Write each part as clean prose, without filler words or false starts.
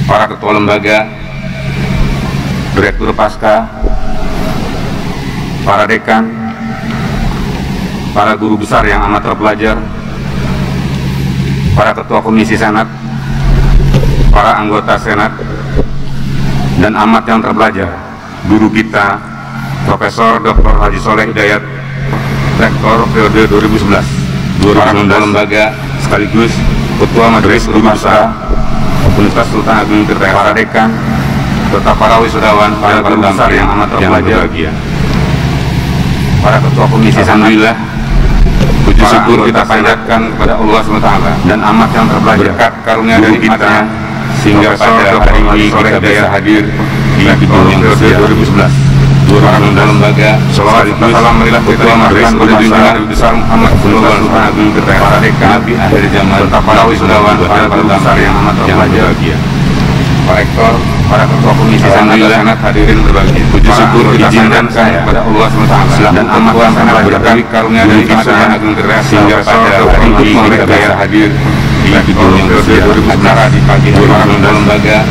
para ketua lembaga, direktur pasca, para dekan, para guru besar yang amat terpelajar, para ketua komisi senat, para anggota senat, dan amat yang terpelajar, guru kita, Profesor Dr. Haji Soleh Hidayat, Rektor periode 2011, para ketua lembaga sekaligus ketua majelis guru besar Universitas Sultan Agung Tirta, para dekan, serta para wisudawan, para guru besar yang amat terpelajar, para ketua komisi alhamdulillah, puji syukur kita panjatkan kepada Allah SWT dan amat yang terpelajar berkat karunia dari kita sehingga pada hari ini kita bisa hadir di gedung yang periode 2011. Para ketua lembaga, alhamdulillah ketua majelis guru besar Muhammad Sultan Agung Tirta, para dekan, nabi akhir zaman, serta para wisudawan, para guru besar yang amat terpelajar, Pak Rektor, para ketua komisi senat hadirin berbahagia. Puji syukur kita panjatkan kepada Allah SWT dan amat yang sangat berkat karunia dari Sultan Agung Tirta sehingga pada hari ini kita bisa hadir di gedung yang periode 2011 acara di pagi hari. Para ketua lembaga,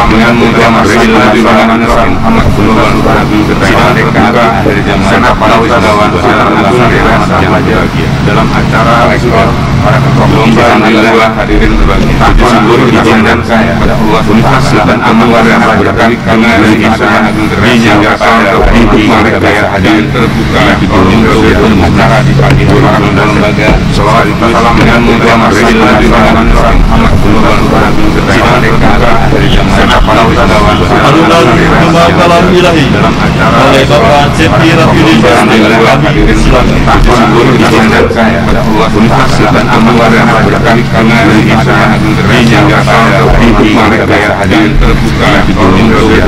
dengan ketua majelis guru besar Muhammad Sultan Agung Tirta, para dekan, nabi akhir zaman, serta para wisudawan, para guru besar yang amat terpelajar dalam acara rektor, para ketua komisi senat hadirin berbahagia. Puji syukur kita panjatkan kepada Allah SWT dan amat yang sangat berkat karena dari Sultan Agung Tirta sehingga pada hari ini kita bisa hadir terbuka untuk acara di pagi hari. Para ketua lembaga, dengan ketua majelis guru besar Muhammad Sultan Agung Tirta, para dekan, nabi akhir zaman, serta para wisudawan, para guru besar yang amat terpelajar dalam acara rektor, hadirin berbahagia. Puji syukur kita panjatkan kepada Allah SWT dan amat yang sangat berkat karena dari Sultan Agung Tirta sehingga pada hari ini kita bisa hadir terbuka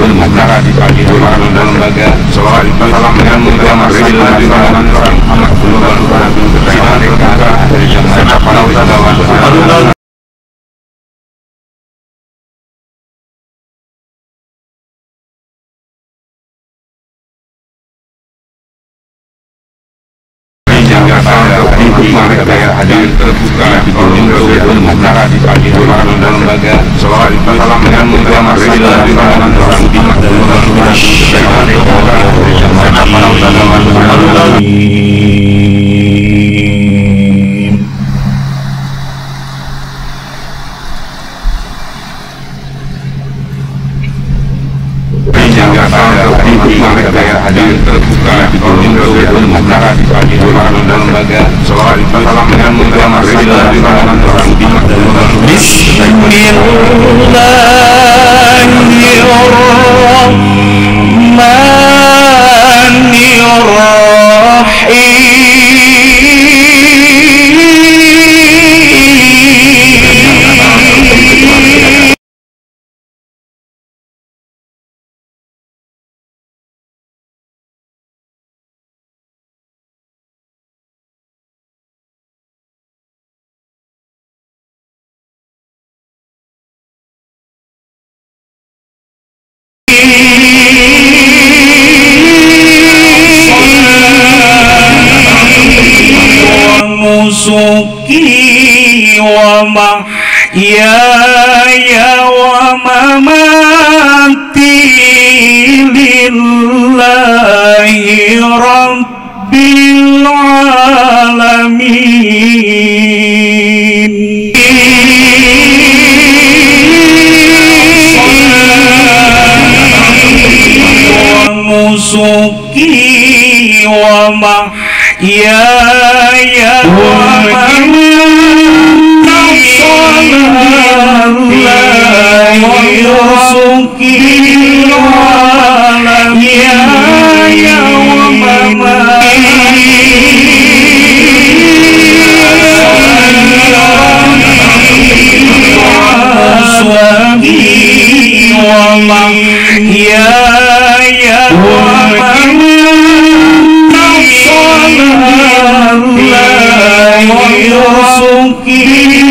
untuk acara di pagi hari. Para ketua lembaga, dengan ketua majelis guru besar Muhammad Sultan Agung Tirta, para dekan, nabi akhir zaman, serta para wisudawan, para guru besar kita bisa hadir terbuka untuk acara di pagi hari. Para ketua lembaga, dengan ketua majelis guru besar Muhammad Sultan Agung Tirta, para dekan, nabi akhir zaman, serta para wisudawan, para guru besar kita bisa hadir terbuka untuk acara di pagi hari. Para ketua lembaga, dengan ketua majelis guru besar Muhammad nusuki wa mahyaya wa mamati lillahi rabbil alamin. Nusuki wa mahyaya wa mamati lillahi rabbil alamin.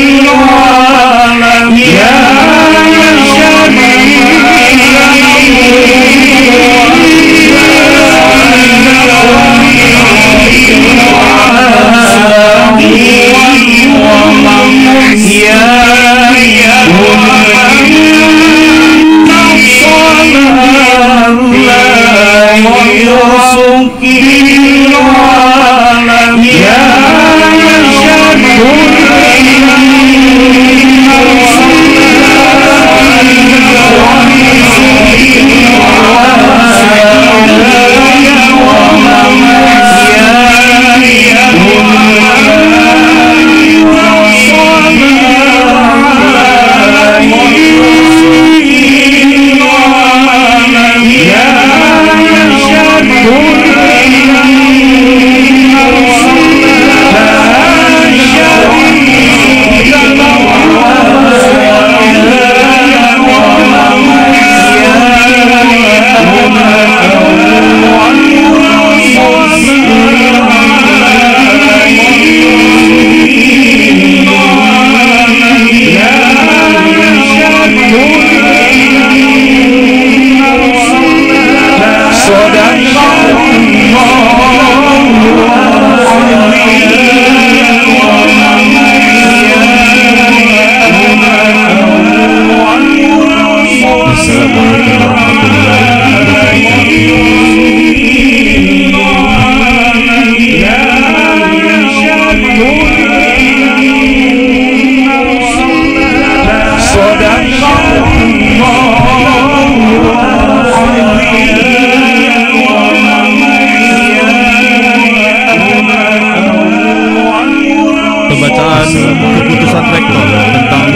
keputusan Rektor tentang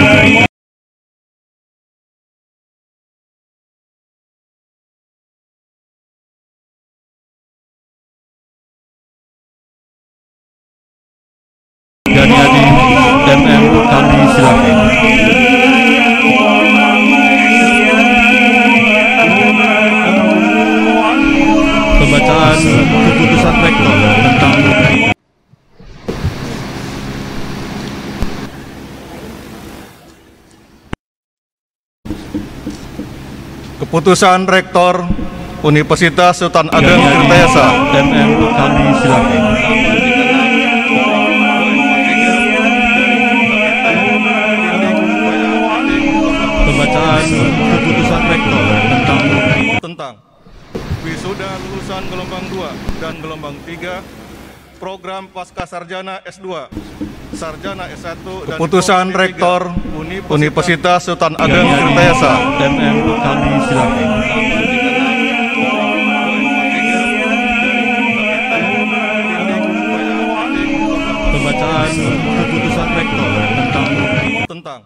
Gani MM kami silakan. Pembacaan keputusan Rektor tentang Keputusan Rektor Universitas Sultan Ageng Tirtayasa MM kami silakan. Pembacaan keputusan Rektor tentang wisuda lulusan gelombang 2 dan gelombang 3 program pasca sarjana S2, sarjana S1 dan Keputusan diploma D3 Rektor Universitas Sultan Ageng Tirtayasa MM kami silakan. Pembacaan keputusan Rektor tentang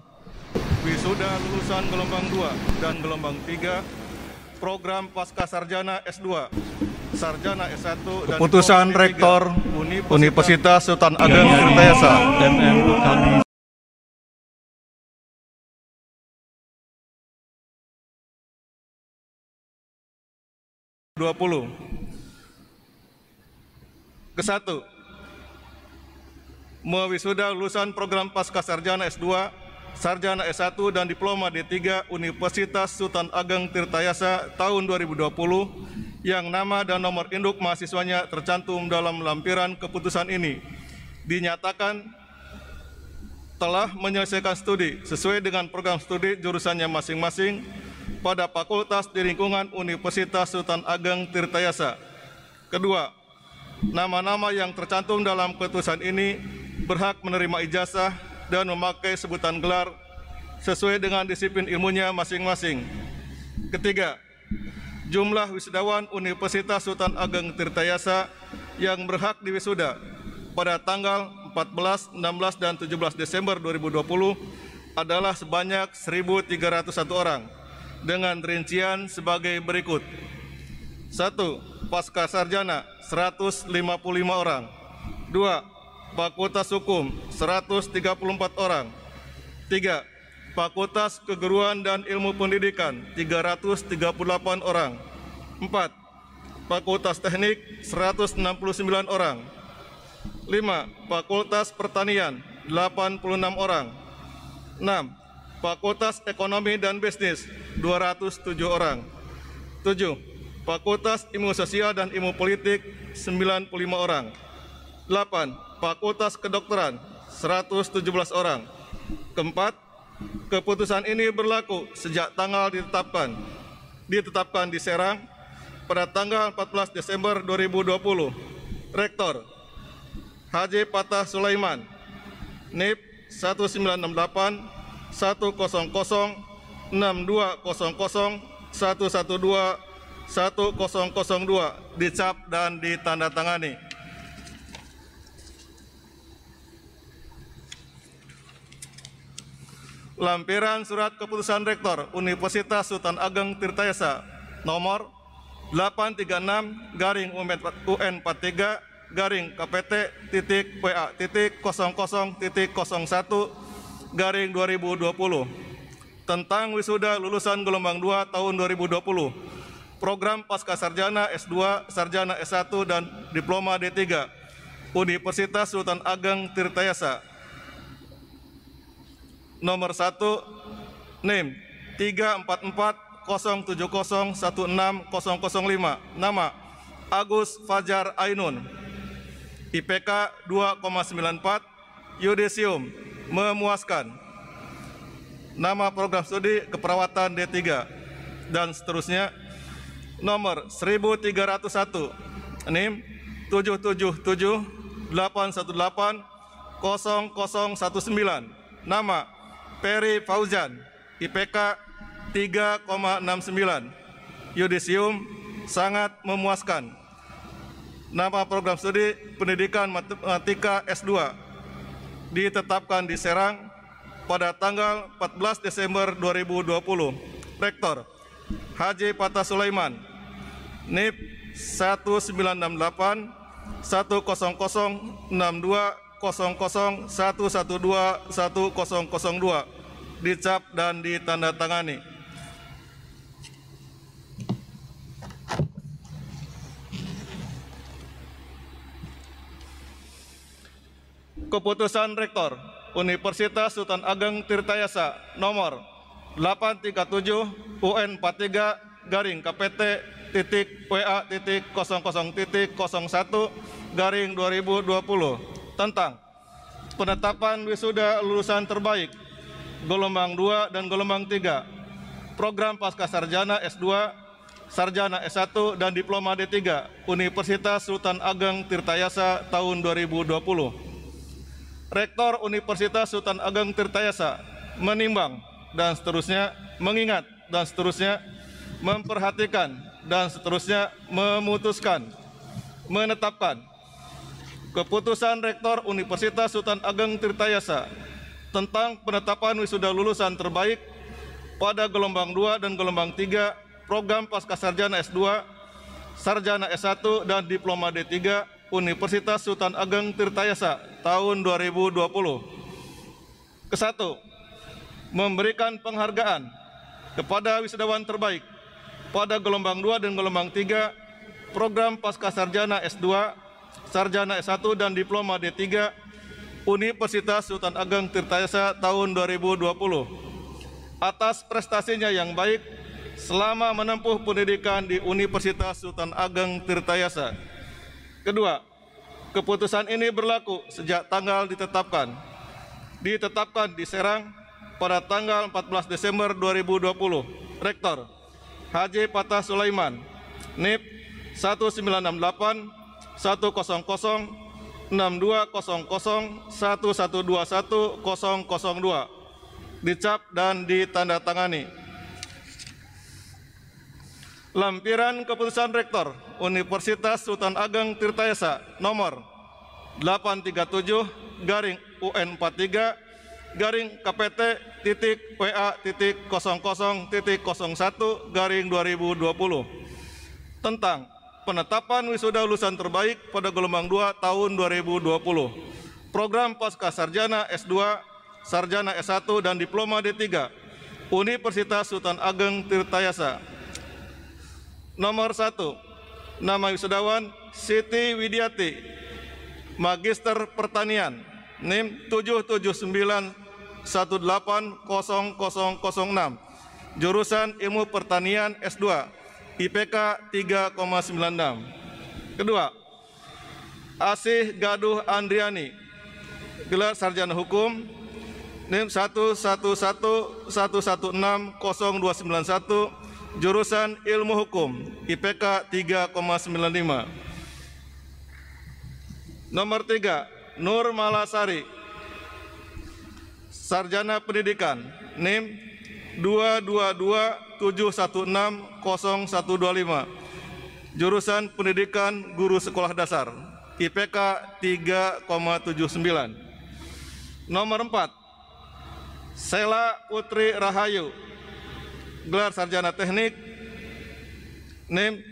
wisuda lulusan gelombang 2 dan gelombang 3 program pasca sarjana S2, sarjana S1 dan Keputusan diploma D3 Rektor Universitas Sultan Ageng Tirtayasa MM kami 20. Ke-1. Mewisuda lulusan program pasca sarjana S2, sarjana S1 dan diploma D3 Universitas Sultan Ageng Tirtayasa tahun 2020 yang nama dan nomor induk mahasiswanya tercantum dalam lampiran keputusan ini dinyatakan telah menyelesaikan studi sesuai dengan program studi jurusannya masing-masing pada Fakultas di lingkungan Universitas Sultan Ageng Tirtayasa. Kedua, nama-nama yang tercantum dalam keputusan ini berhak menerima ijazah dan memakai sebutan gelar sesuai dengan disiplin ilmunya masing-masing. Ketiga, jumlah wisudawan Universitas Sultan Ageng Tirtayasa yang berhak diwisuda pada tanggal 14, 16, dan 17 Desember 2020 adalah sebanyak 1.301 orang dengan rincian sebagai berikut. 1. Pasca sarjana 155 orang. 2. Fakultas Hukum 134 orang. 3. Fakultas Keguruan dan Ilmu Pendidikan 338 orang. 4. Fakultas Teknik 169 orang. 5. Fakultas Pertanian 86 orang. 6. Fakultas Ekonomi dan Bisnis 207 orang. 7. Fakultas Ilmu Sosial dan Ilmu Politik 95 orang. 8. Fakultas Kedokteran 117 orang. Keempat, keputusan ini berlaku sejak tanggal ditetapkan di Serang pada tanggal 14 Desember 2020. Rektor Haji Fatah Sulaiman, NIP 1968 100 6200 112 1002 dicap dan ditandatangani. Lampiran Surat Keputusan Rektor Universitas Sultan Ageng Tirtayasa nomor 836-UN-PA.PA.00.01/2020 tentang wisuda lulusan gelombang 2 tahun 2020 program pasca sarjana S2, sarjana S1 dan diploma D3 Universitas Sultan Ageng Tirtayasa. Nomor 1, NIM 34407016005, nama Agus Fajar Ainun, IPK 2,94, yudisium memuaskan, nama program studi keperawatan D3 dan seterusnya. Nomor 1301, NIM 77781800019, nama Peri Fauzan, IPK 3,69, yudisium sangat memuaskan, nama program studi pendidikan matematika S2. ditetapkan di Serang pada tanggal 14 Desember 2020. Rektor Haji Patah Sulaiman, NIP 1968 100 62 00 112 1002, dicap dan ditandatangani. Keputusan Rektor Universitas Sultan Ageng Tirtayasa nomor 837 UN 43 garing KPT titik WA titik 00 titik 01 garing 2020 tentang penetapan wisuda lulusan terbaik gelombang 2 dan gelombang 3 program Pascasarjana S2, Sarjana S1 dan Diploma D3 Universitas Sultan Ageng Tirtayasa tahun 2020. Rektor Universitas Sultan Ageng Tirtayasa menimbang dan seterusnya, mengingat dan seterusnya, memperhatikan dan seterusnya, memutuskan, menetapkan keputusan Rektor Universitas Sultan Ageng Tirtayasa tentang penetapan wisuda lulusan terbaik pada gelombang 2 dan gelombang 3 program Pascasarjana S2, Sarjana S1 dan Diploma D3 Universitas Sultan Ageng Tirtayasa tahun 2020. Kesatu, memberikan penghargaan kepada wisudawan terbaik pada gelombang 2 dan gelombang 3 program Pascasarjana S2, Sarjana S1 dan Diploma D3 Universitas Sultan Ageng Tirtayasa tahun 2020 atas prestasinya yang baik selama menempuh pendidikan di Universitas Sultan Ageng Tirtayasa. Kedua, keputusan ini berlaku sejak tanggal ditetapkan di Serang pada tanggal 14 Desember 2020. Rektor Haji Patah Sulaiman, NIP 1968 100 6200 1121 002, dicap dan ditandatangani. Lampiran keputusan Rektor Universitas Sultan Ageng Tirtayasa nomor 837 garing UN 43 garing KPT titik WA titik 00 titik 01 garing 2020 tentang penetapan wisuda lulusan terbaik pada gelombang 2 tahun 2020 program Pascasarjana S2, Sarjana S1 dan Diploma D3 Universitas Sultan Ageng Tirtayasa. Nomor 1, nama wisudawan Siti Widiati, Magister Pertanian, NIM 779180006, jurusan Ilmu Pertanian S2, IPK 3,96. Kedua, Asih Gaduh Andriani, gelar Sarjana Hukum, NIM 11111600291, jurusan Ilmu Hukum, IPK 3,95. Nomor 3, Nur Malasari, Sarjana Pendidikan, NIM 22271600125, jurusan Pendidikan Guru Sekolah Dasar, IPK 3,79. Nomor 4, Sela Putri Rahayu, gelar Sarjana Teknik, NIM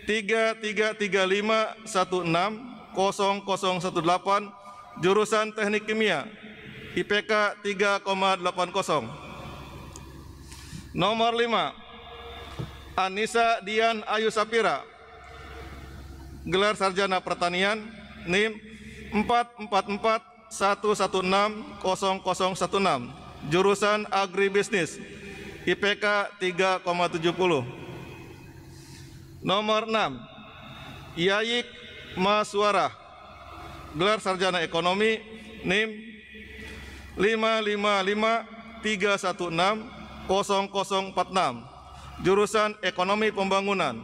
3335160018, jurusan Teknik Kimia, IPK 3,80. Nomor 5, Anissa Dian Ayu Sapira, gelar Sarjana Pertanian, NIM 44411600016, jurusan Agribisnis, IPK 3,70. Nomor 6, Yayik Maswarah, gelar Sarjana Ekonomi, NIM 55531600046, jurusan Ekonomi Pembangunan,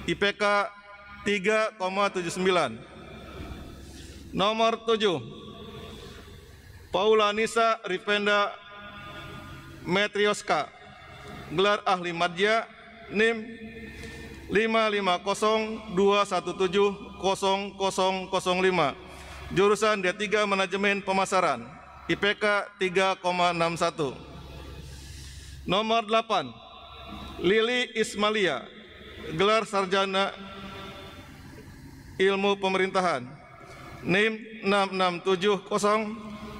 IPK 3,79. Nomor 7, Paulanisa Rivenda Metrioska, gelar Ahli Madya, NIM 55021700005, jurusan D3 Manajemen Pemasaran, IPK 3,61. Nomor 8, Lili Ismalia, gelar sarjana ilmu pemerintahan, NIM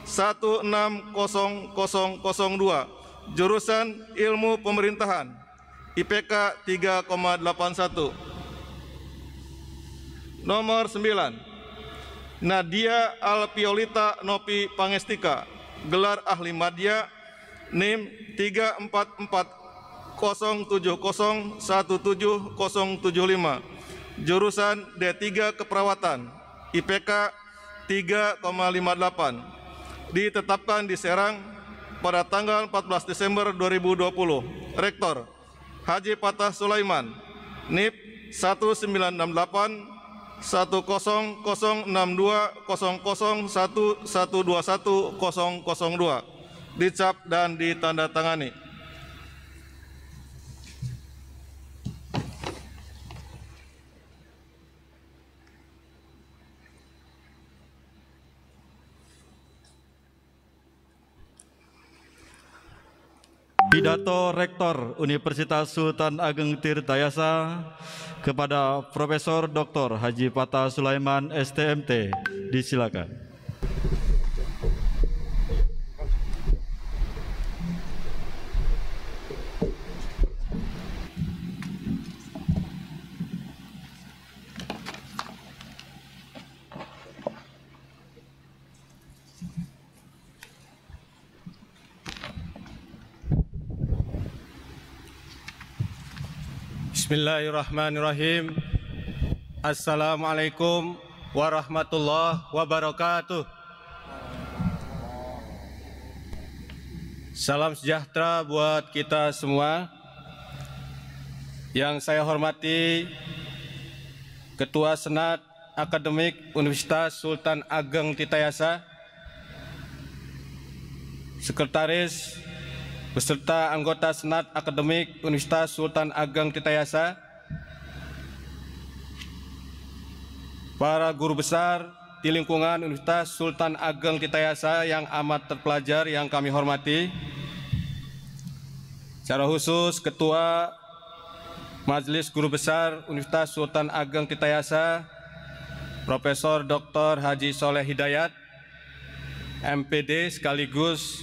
6670160002, jurusan ilmu pemerintahan, IPK 3,81. Nomor 9, Nadia Alpiolita Nopi Pangestika, gelar ahli madya, NIM 34407017075, jurusan D3 Keperawatan, IPK 3,58, ditetapkan di Serang pada tanggal 14 Desember 2020. Rektor Haji Patah Sulaiman, NIP 1968106200112102, dicap dan ditandatangani. Pidato Rektor Universitas Sultan Ageng Tirtayasa kepada Profesor Dr. Haji Patah Sulaiman STMT, disilakan. Bismillahirrahmanirrahim. Assalamualaikum warahmatullahi wabarakatuh. Salam sejahtera buat kita semua. Yang saya hormati Ketua Senat Akademik Universitas Sultan Ageng Tirtayasa, Sekretaris beserta anggota Senat Akademik Universitas Sultan Ageng Tirtayasa, para guru besar di lingkungan Universitas Sultan Ageng Tirtayasa yang amat terpelajar yang kami hormati, secara khusus Ketua Majelis Guru Besar Universitas Sultan Ageng Tirtayasa, Profesor Dr. Haji Soleh Hidayat, MPD sekaligus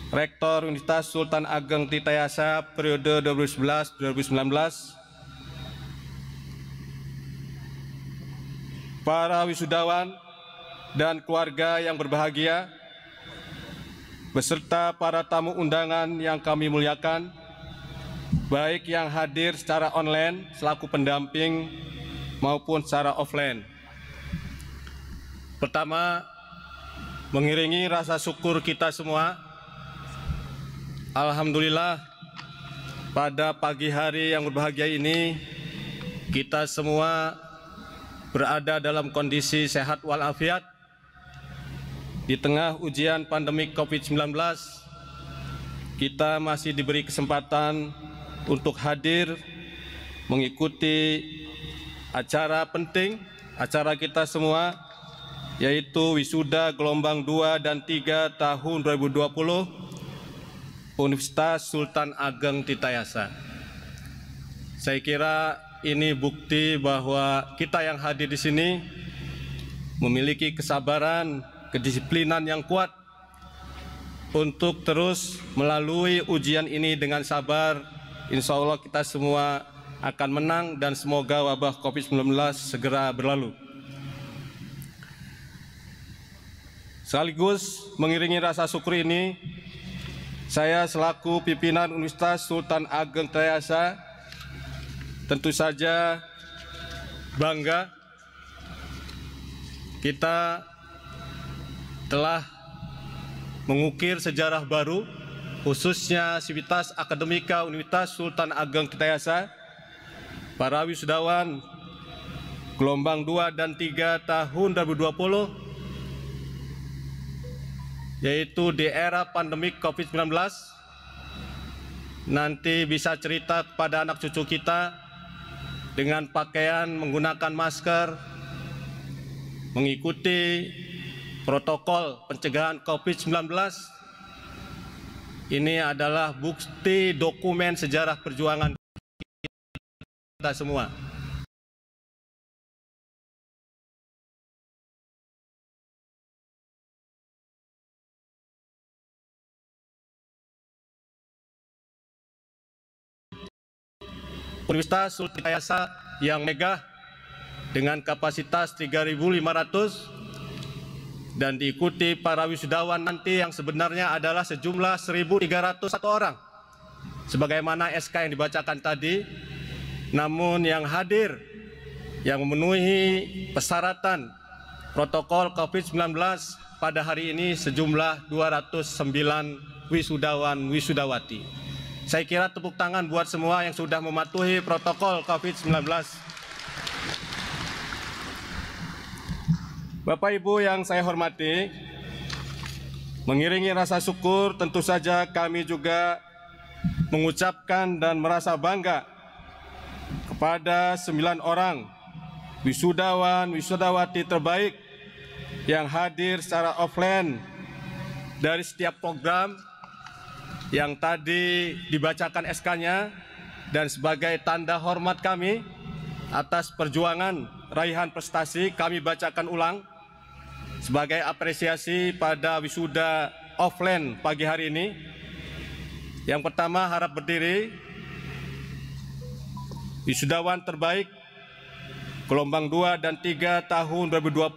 Rektor Universitas Sultan Ageng Tirtayasa periode 2011-2019, para wisudawan dan keluarga yang berbahagia, beserta para tamu undangan yang kami muliakan, baik yang hadir secara online selaku pendamping maupun secara offline. Pertama, mengiringi rasa syukur kita semua, alhamdulillah pada pagi hari yang berbahagia ini kita semua berada dalam kondisi sehat walafiat di tengah ujian pandemi COVID-19. Kita masih diberi kesempatan untuk hadir mengikuti acara penting, acara kita semua, yaitu wisuda gelombang 2 dan 3 tahun 2020 Universitas Sultan Ageng Tirtayasa. Saya kira ini bukti bahwa kita yang hadir di sini memiliki kesabaran, kedisiplinan yang kuat untuk terus melalui ujian ini dengan sabar. Insya Allah kita semua akan menang dan semoga wabah COVID-19 segera berlalu. Sekaligus mengiringi rasa syukur ini, saya selaku pimpinan Universitas Sultan Ageng Tirtayasa tentu saja bangga kita telah mengukir sejarah baru, khususnya Sivitas Akademika Universitas Sultan Ageng Tirtayasa, para wisudawan gelombang 2 dan 3 tahun 2020, yaitu di era pandemik COVID-19, nanti bisa cerita kepada anak cucu kita dengan pakaian menggunakan masker, mengikuti protokol pencegahan COVID-19 ini adalah bukti dokumen sejarah perjuangan kita semua. Universitas Sultan Ayasa yang megah dengan kapasitas 3.500 dan diikuti para wisudawan nanti yang sebenarnya adalah sejumlah 1.301 orang sebagaimana SK yang dibacakan tadi, namun yang hadir yang memenuhi persyaratan protokol COVID-19 pada hari ini sejumlah 209 wisudawan wisudawati. Saya kira tepuk tangan buat semua yang sudah mematuhi protokol COVID-19. Bapak Ibu yang saya hormati, mengiringi rasa syukur tentu saja kami juga mengucapkan dan merasa bangga kepada 9 orang wisudawan wisudawati terbaik yang hadir secara offline dari setiap program yang tadi dibacakan SK-nya, dan sebagai tanda hormat kami atas perjuangan raihan prestasi kami bacakan ulang sebagai apresiasi pada wisuda offline pagi hari ini. Yang pertama, harap berdiri wisudawan terbaik gelombang 2 dan 3 tahun 2020.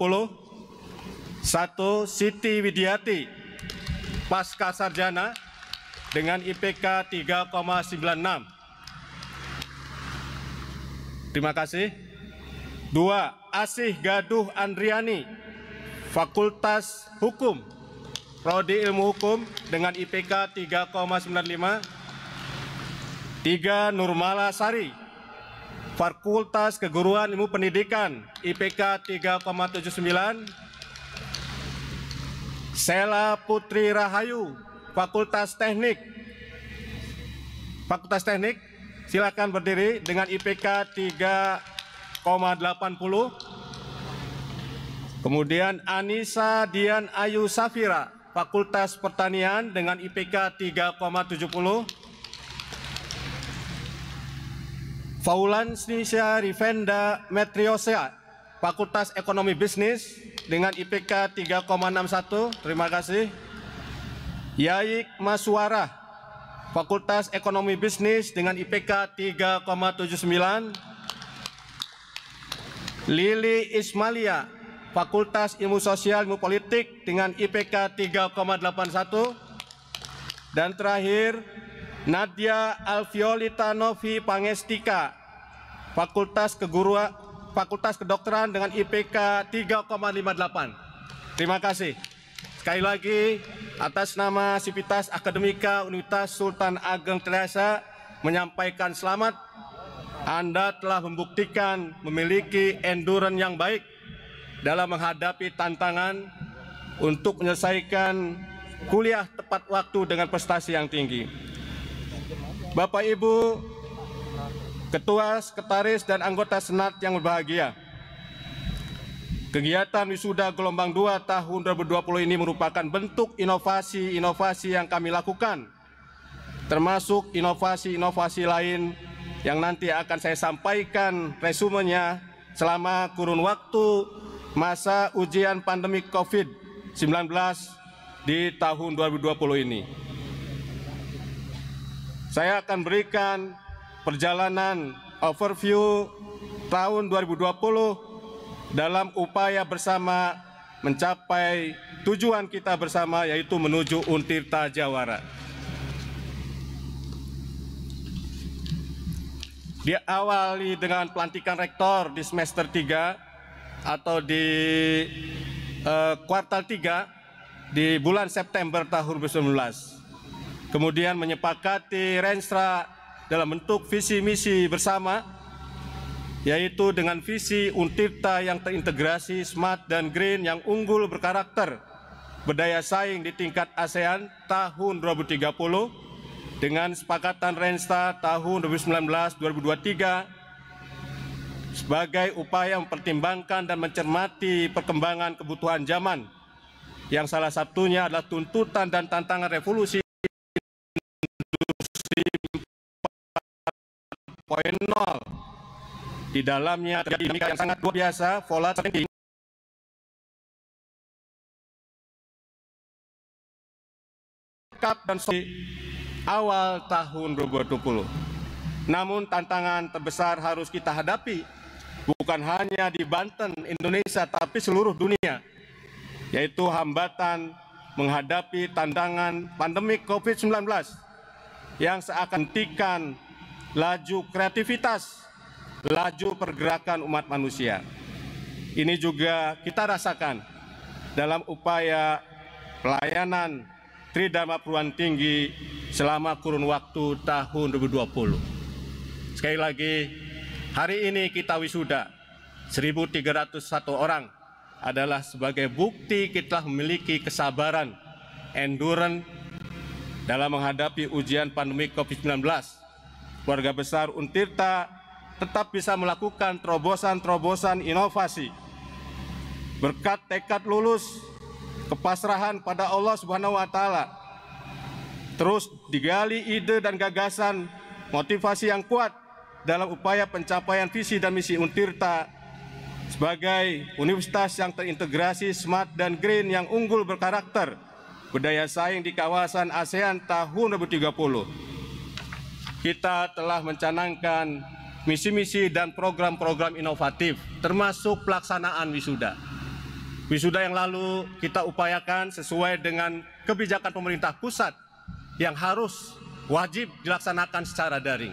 1. Siti Widiati, pasca sarjana dengan IPK 3,96. Terima kasih. 2. Asih Gaduh Andriani, Fakultas Hukum, Prodi Ilmu Hukum dengan IPK 3,95. 3. Nurmala Sari, Fakultas Keguruan Ilmu Pendidikan, IPK 3,79. Sela Putri Rahayu, Fakultas Teknik, silakan berdiri dengan IPK 3,80. Kemudian Anissa Dian Ayu Safira, Fakultas Pertanian dengan IPK 3,70. Faulansnisha Rivenda Metriosea, Fakultas Ekonomi Bisnis dengan IPK 3,61. Terima kasih. Yaik Maswara, Fakultas Ekonomi Bisnis dengan IPK 3,79. Lili Ismalia, Fakultas Ilmu Sosial Ilmu Politik dengan IPK 3,81. Dan terakhir, Nadia Alfiolita Novi Pangestika, Fakultas Kedokteran dengan IPK 3,58. Terima kasih. Sekali lagi, atas nama Sivitas Akademika Universitas Sultan Ageng Trijasa menyampaikan selamat. Anda telah membuktikan memiliki endurance yang baik dalam menghadapi tantangan untuk menyelesaikan kuliah tepat waktu dengan prestasi yang tinggi. Bapak Ibu, Ketua, Sekretaris, dan anggota Senat yang berbahagia, kegiatan wisuda gelombang 2 tahun 2020 ini merupakan bentuk inovasi-inovasi yang kami lakukan, termasuk inovasi-inovasi lain yang nanti akan saya sampaikan resumenya selama kurun waktu masa ujian pandemi COVID-19 di tahun 2020 ini. Saya akan berikan perjalanan overview tahun 2020 dalam upaya bersama mencapai tujuan kita bersama, yaitu menuju Untirta Jawara. Diawali dengan pelantikan rektor di semester 3 atau di kuartal 3 di bulan September tahun 2019. Kemudian menyepakati Renstra dalam bentuk visi misi bersama, yaitu dengan visi Untirta yang terintegrasi, smart dan green, yang unggul, berkarakter, berdaya saing di tingkat ASEAN tahun 2030, dengan sepakatan Renstra tahun 2019-2023 sebagai upaya mempertimbangkan dan mencermati perkembangan kebutuhan zaman yang salah satunya adalah tuntutan dan tantangan revolusi industri 4.0. Di dalamnya terjadi dinamika yang sangat luar biasa, volatility dan awal tahun 2020. Namun tantangan terbesar harus kita hadapi bukan hanya di Banten, Indonesia, tapi seluruh dunia, yaitu hambatan menghadapi tantangan pandemi COVID-19 yang seakan menghentikan laju kreativitas, laju pergerakan umat manusia. Ini juga kita rasakan dalam upaya pelayanan Tridharma Perguruan Tinggi selama kurun waktu tahun 2020. Sekali lagi, hari ini kita wisuda 1.301 orang adalah sebagai bukti kita memiliki kesabaran, endurance dalam menghadapi ujian pandemi COVID-19. Keluarga besar Untirta tetap bisa melakukan terobosan-terobosan inovasi. Berkat tekad lulus, kepasrahan pada Allah Subhanahu wa Ta'ala, terus digali ide dan gagasan, motivasi yang kuat dalam upaya pencapaian visi dan misi Untirta sebagai universitas yang terintegrasi, smart dan green yang unggul berkarakter, berdaya saing di kawasan ASEAN tahun 2030. Kita telah mencanangkan misi-misi dan program-program inovatif, termasuk pelaksanaan wisuda. Wisuda yang lalu kita upayakan sesuai dengan kebijakan pemerintah pusat yang harus wajib dilaksanakan secara daring.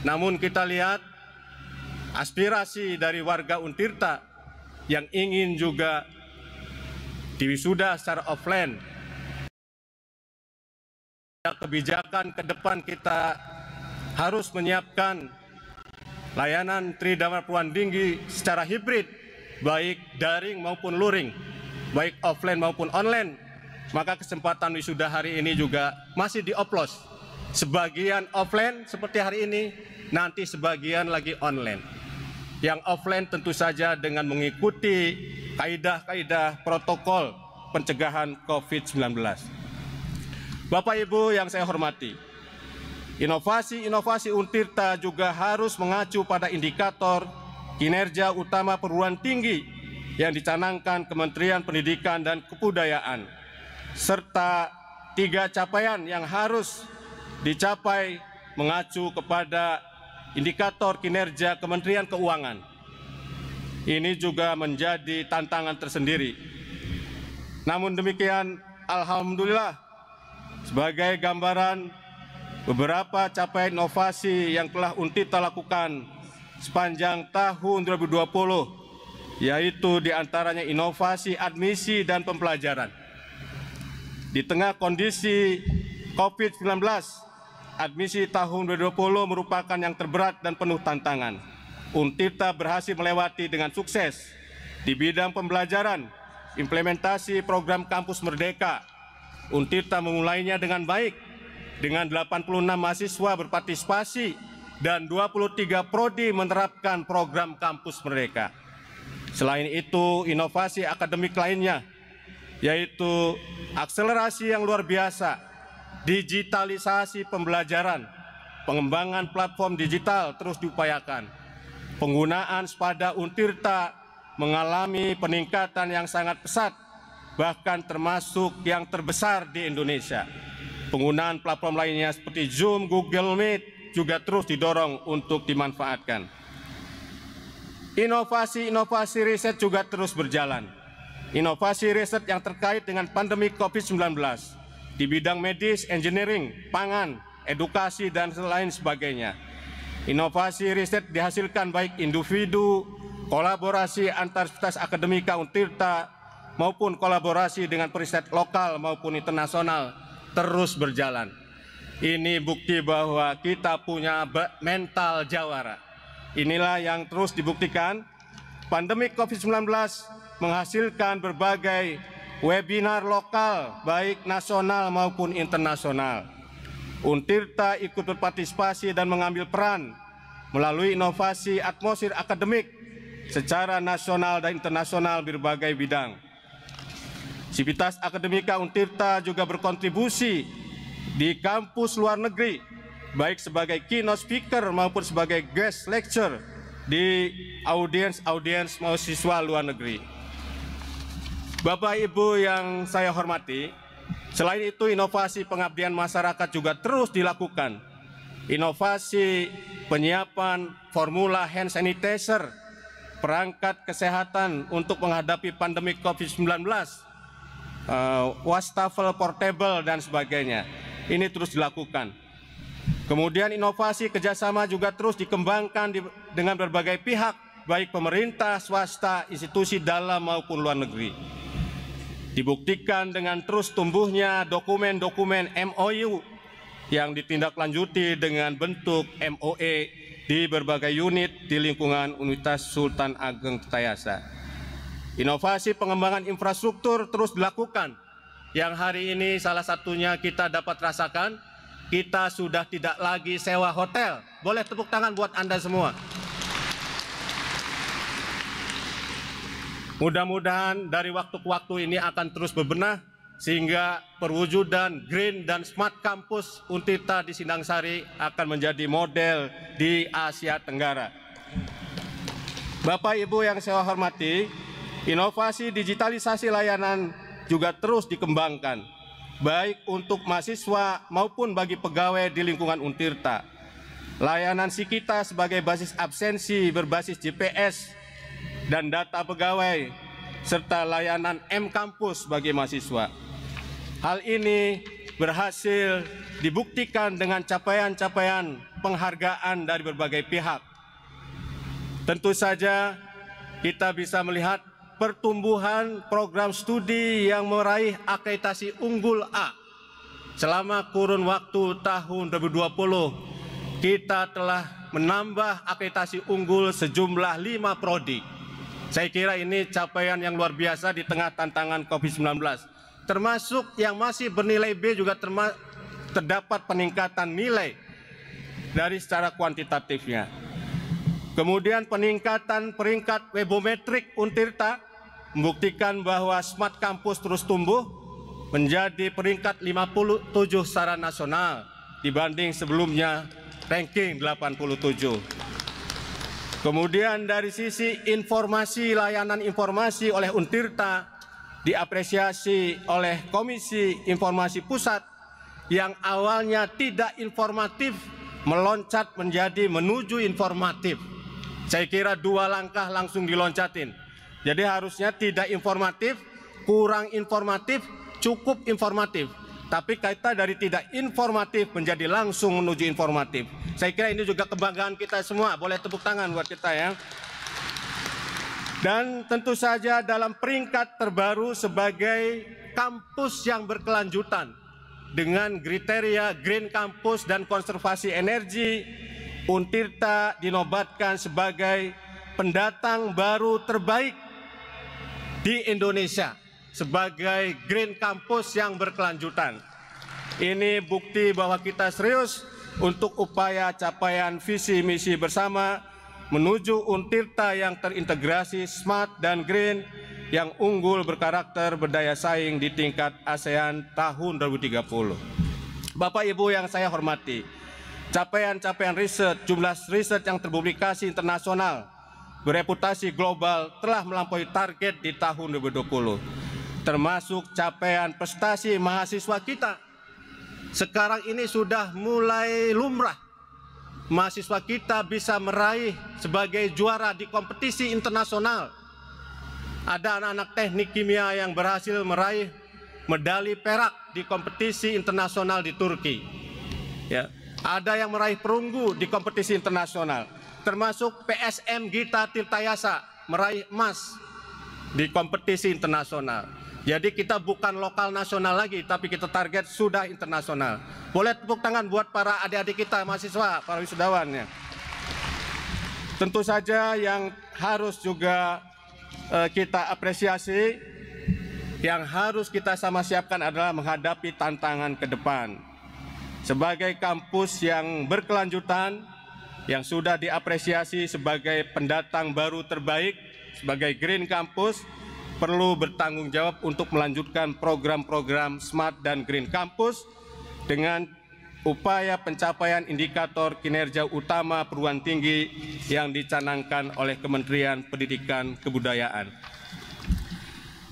Namun kita lihat aspirasi dari warga Untirta yang ingin juga diwisuda secara offline. Kebijakan ke depan kita harus menyiapkan layanan Tridharma Perguruan Tinggi secara hibrid, baik daring maupun luring, baik offline maupun online. Maka kesempatan wisuda hari ini juga masih dioplos. Sebagian offline seperti hari ini, nanti sebagian lagi online. Yang offline tentu saja dengan mengikuti kaidah-kaidah protokol pencegahan COVID-19. Bapak Ibu yang saya hormati, inovasi-inovasi Untirta juga harus mengacu pada indikator kinerja utama perguruan tinggi yang dicanangkan Kementerian Pendidikan dan Kebudayaan, serta 3 capaian yang harus dicapai mengacu kepada indikator kinerja Kementerian Keuangan. Ini juga menjadi tantangan tersendiri. Namun demikian, alhamdulillah, sebagai gambaran beberapa capaian inovasi yang telah Untirta lakukan sepanjang tahun 2020, yaitu diantaranya inovasi admisi dan pembelajaran. Di tengah kondisi COVID-19, admisi tahun 2020 merupakan yang terberat dan penuh tantangan. Untirta berhasil melewati dengan sukses di bidang pembelajaran, implementasi program Kampus Merdeka. Untirta memulainya dengan baik, dengan 86 mahasiswa berpartisipasi dan 23 prodi menerapkan program Kampus Merdeka. Selain itu, inovasi akademik lainnya, yaitu akselerasi yang luar biasa, digitalisasi pembelajaran, pengembangan platform digital terus diupayakan. Penggunaan Spada Untirta mengalami peningkatan yang sangat pesat, bahkan termasuk yang terbesar di Indonesia. Penggunaan platform lainnya seperti Zoom, Google Meet juga terus didorong untuk dimanfaatkan. Inovasi-inovasi riset juga terus berjalan. Inovasi riset yang terkait dengan pandemi COVID-19 di bidang medis, engineering, pangan, edukasi, dan lain sebagainya. Inovasi riset dihasilkan baik individu, kolaborasi antar universitas akademika Untirta, maupun kolaborasi dengan periset lokal maupun internasional terus berjalan. Ini bukti bahwa kita punya mental jawara. Inilah yang terus dibuktikan. Pandemi COVID-19 menghasilkan berbagai webinar lokal, baik nasional maupun internasional. Untirta ikut berpartisipasi dan mengambil peran melalui inovasi atmosfer akademik secara nasional dan internasional berbagai bidang. Sivitas Akademika Untirta juga berkontribusi di kampus luar negeri, baik sebagai keynote speaker maupun sebagai guest lecture di audiens mahasiswa luar negeri. Bapak Ibu yang saya hormati, selain itu inovasi pengabdian masyarakat juga terus dilakukan. Inovasi penyiapan formula hand sanitizer, perangkat kesehatan untuk menghadapi pandemi COVID-19, wastafel portable dan sebagainya. Ini terus dilakukan. Kemudian inovasi kerjasama juga terus dikembangkan dengan berbagai pihak, baik pemerintah, swasta, institusi dalam maupun luar negeri. Dibuktikan dengan terus tumbuhnya dokumen-dokumen MOU yang ditindaklanjuti dengan bentuk MOE di berbagai unit di lingkungan Universitas Sultan Ageng Tirtayasa. Inovasi pengembangan infrastruktur terus dilakukan, yang hari ini salah satunya kita dapat rasakan, kita sudah tidak lagi sewa hotel. Boleh tepuk tangan buat Anda semua. Mudah-mudahan dari waktu ke waktu ini akan terus berbenah, sehingga perwujudan Green dan Smart Campus Untirta di Sindang-Sari akan menjadi model di Asia Tenggara. Bapak Ibu yang saya hormati, inovasi digitalisasi layanan juga terus dikembangkan, baik untuk mahasiswa maupun bagi pegawai di lingkungan Untirta. Layanan Sikita sebagai basis absensi berbasis GPS dan data pegawai, serta layanan M-Kampus bagi mahasiswa. Hal ini berhasil dibuktikan dengan capaian-capaian penghargaan dari berbagai pihak. Tentu saja kita bisa melihat pertumbuhan program studi yang meraih akreditasi unggul A. Selama kurun waktu tahun 2020, kita telah menambah akreditasi unggul sejumlah 5 prodi. Saya kira ini capaian yang luar biasa di tengah tantangan COVID-19. Termasuk yang masih bernilai B juga terdapat peningkatan nilai dari secara kuantitatifnya. Kemudian peningkatan peringkat webometrik Untirta membuktikan bahwa Smart Campus terus tumbuh menjadi peringkat 57 secara nasional dibanding sebelumnya ranking 87. Kemudian dari sisi informasi, layanan informasi oleh Untirta diapresiasi oleh Komisi Informasi Pusat yang awalnya tidak informatif meloncat menjadi menuju informatif. Saya kira 2 langkah langsung diloncatin. Jadi harusnya tidak informatif, kurang informatif, cukup informatif. Tapi kita dari tidak informatif menjadi langsung menuju informatif. Saya kira ini juga kebanggaan kita semua. Boleh tepuk tangan buat kita ya. Dan tentu saja dalam peringkat terbaru sebagai kampus yang berkelanjutan dengan kriteria Green Campus dan konservasi energi, Untirta dinobatkan sebagai pendatang baru terbaik di Indonesia sebagai Green Campus yang berkelanjutan. Ini bukti bahwa kita serius untuk upaya capaian visi misi bersama menuju Untirta yang terintegrasi smart dan green yang unggul berkarakter berdaya saing di tingkat ASEAN tahun 2030. Bapak Ibu yang saya hormati, capaian-capaian riset, jumlah riset yang terpublikasi internasional bereputasi global telah melampaui target di tahun 2020, termasuk capaian prestasi mahasiswa kita. Sekarang ini sudah mulai lumrah mahasiswa kita bisa meraih sebagai juara di kompetisi internasional. Ada anak-anak teknik kimia yang berhasil meraih medali perak di kompetisi internasional di Turki. Ya, ada yang meraih perunggu di kompetisi internasional, termasuk PSM Gita Tirtayasa meraih emas di kompetisi internasional. Jadi kita bukan lokal nasional lagi, tapi kita target sudah internasional. Boleh tepuk tangan buat para adik-adik kita mahasiswa, para wisudawan ya. Tentu saja yang harus juga kita apresiasi, yang harus kita sama siapkan adalah menghadapi tantangan ke depan. Sebagai kampus yang berkelanjutan, yang sudah diapresiasi sebagai pendatang baru terbaik, sebagai Green Campus, perlu bertanggung jawab untuk melanjutkan program-program Smart dan Green Campus dengan upaya pencapaian indikator kinerja utama perguruan tinggi yang dicanangkan oleh Kementerian Pendidikan Kebudayaan.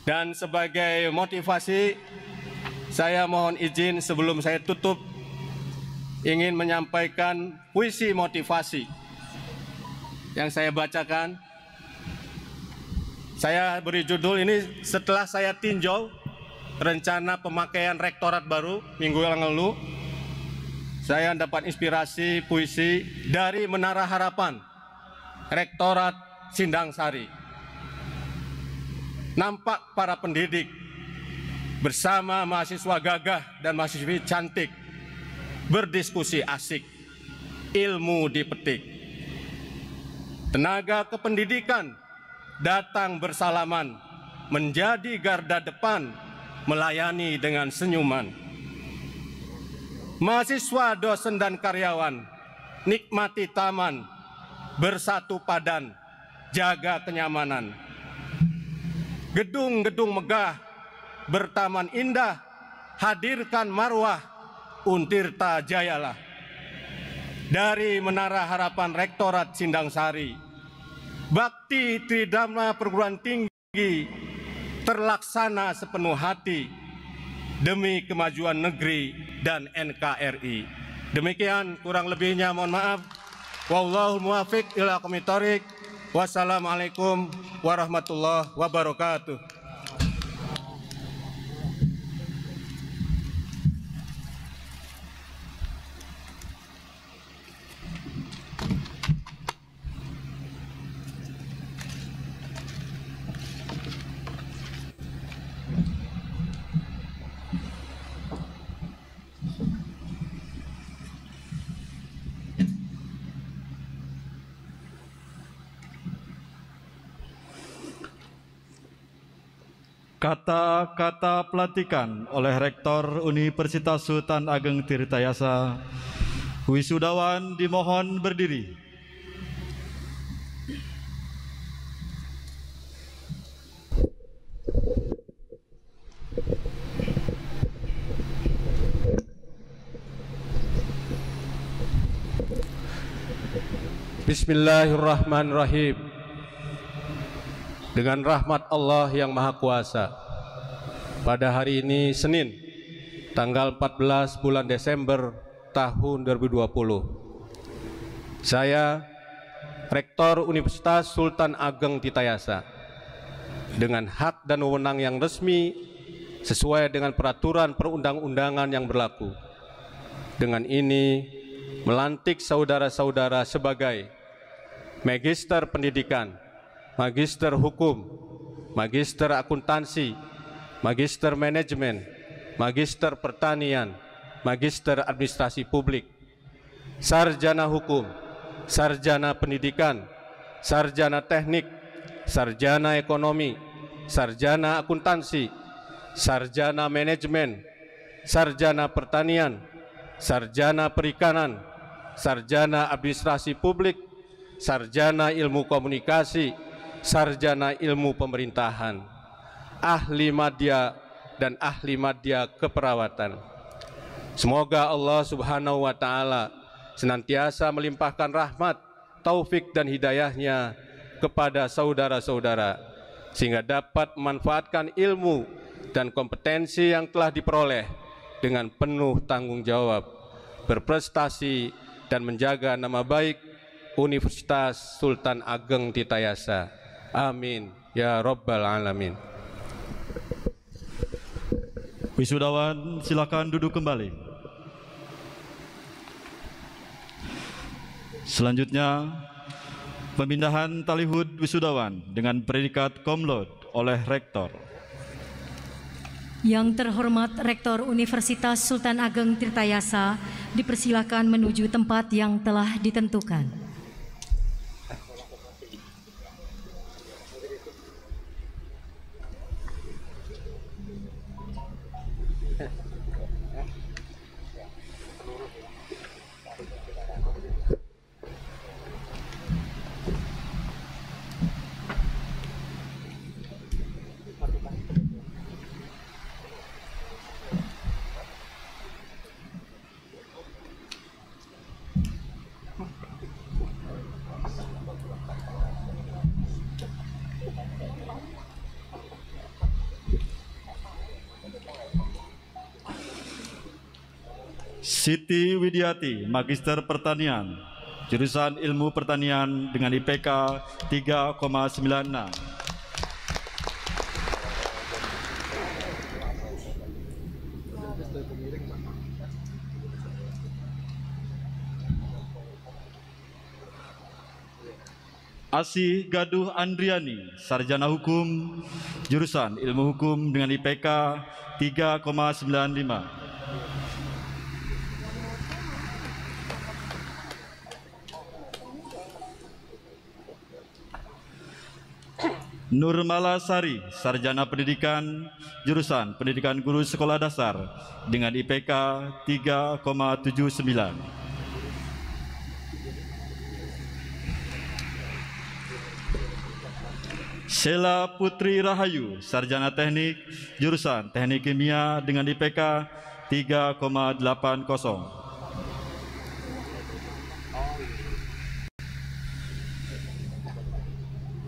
Dan sebagai motivasi, saya mohon izin sebelum saya tutup ingin menyampaikan puisi motivasi yang saya bacakan. Saya beri judul ini setelah saya tinjau rencana pemakaian rektorat baru minggu yang lalu. Saya dapat inspirasi puisi dari Menara Harapan, Rektorat Sindang Sari. Nampak para pendidik bersama mahasiswa gagah dan mahasiswi cantik berdiskusi asik, ilmu dipetik. Tenaga kependidikan datang bersalaman, menjadi garda depan, melayani dengan senyuman. Mahasiswa, dosen dan karyawan nikmati taman, bersatu padan, jaga kenyamanan. Gedung-gedung megah, bertaman indah, hadirkan marwah, Untirta Jayalah. Dari Menara Harapan Rektorat Sindang Sari, bakti tridharma perguruan tinggi terlaksana sepenuh hati demi kemajuan negeri dan NKRI. Demikian, kurang lebihnya mohon maaf. Wallahul muwaffiq ila aqwamit thoriq. Wassalamualaikum warahmatullahi wabarakatuh. Kata-kata pelantikan oleh Rektor Universitas Sultan Ageng Tirtayasa. Wisudawan dimohon berdiri. Bismillahirrahmanirrahim. Dengan rahmat Allah yang Maha Kuasa, pada hari ini Senin, tanggal 14 bulan Desember tahun 2020, saya, Rektor Universitas Sultan Ageng Tirtayasa, dengan hak dan wewenang yang resmi sesuai dengan peraturan perundang-undangan yang berlaku, dengan ini melantik saudara-saudara sebagai Magister Pendidikan, Magister Hukum, Magister Akuntansi, Magister Manajemen, Magister Pertanian, Magister Administrasi Publik, Sarjana Hukum, Sarjana Pendidikan, Sarjana Teknik, Sarjana Ekonomi, Sarjana Akuntansi, Sarjana Manajemen, Sarjana Pertanian, Sarjana Perikanan, Sarjana Administrasi Publik, Sarjana Ilmu Komunikasi, Sarjana Ilmu Pemerintahan, Ahli Madya dan Ahli Madya Keperawatan. Semoga Allah Subhanahu wa Ta'ala senantiasa melimpahkan rahmat, taufik dan hidayahnya kepada saudara-saudara, sehingga dapat memanfaatkan ilmu dan kompetensi yang telah diperoleh dengan penuh tanggung jawab, berprestasi dan menjaga nama baik Universitas Sultan Ageng Tirtayasa. Amin ya Rabbal Alamin. Wisudawan silakan duduk kembali. Selanjutnya, pemindahan tali hud wisudawan dengan predikat cum laude oleh Rektor. Yang terhormat Rektor Universitas Sultan Ageng Tirtayasa dipersilakan menuju tempat yang telah ditentukan. Siti Widiati, Magister Pertanian, jurusan Ilmu Pertanian dengan IPK 3,96. Asih Gaduh Andriani, Sarjana Hukum, jurusan Ilmu Hukum dengan IPK 3,95. Nurmala Sari, Sarjana Pendidikan, jurusan Pendidikan Guru Sekolah Dasar dengan IPK 3,79. Sheila Putri Rahayu, Sarjana Teknik, jurusan Teknik Kimia dengan IPK 3,80.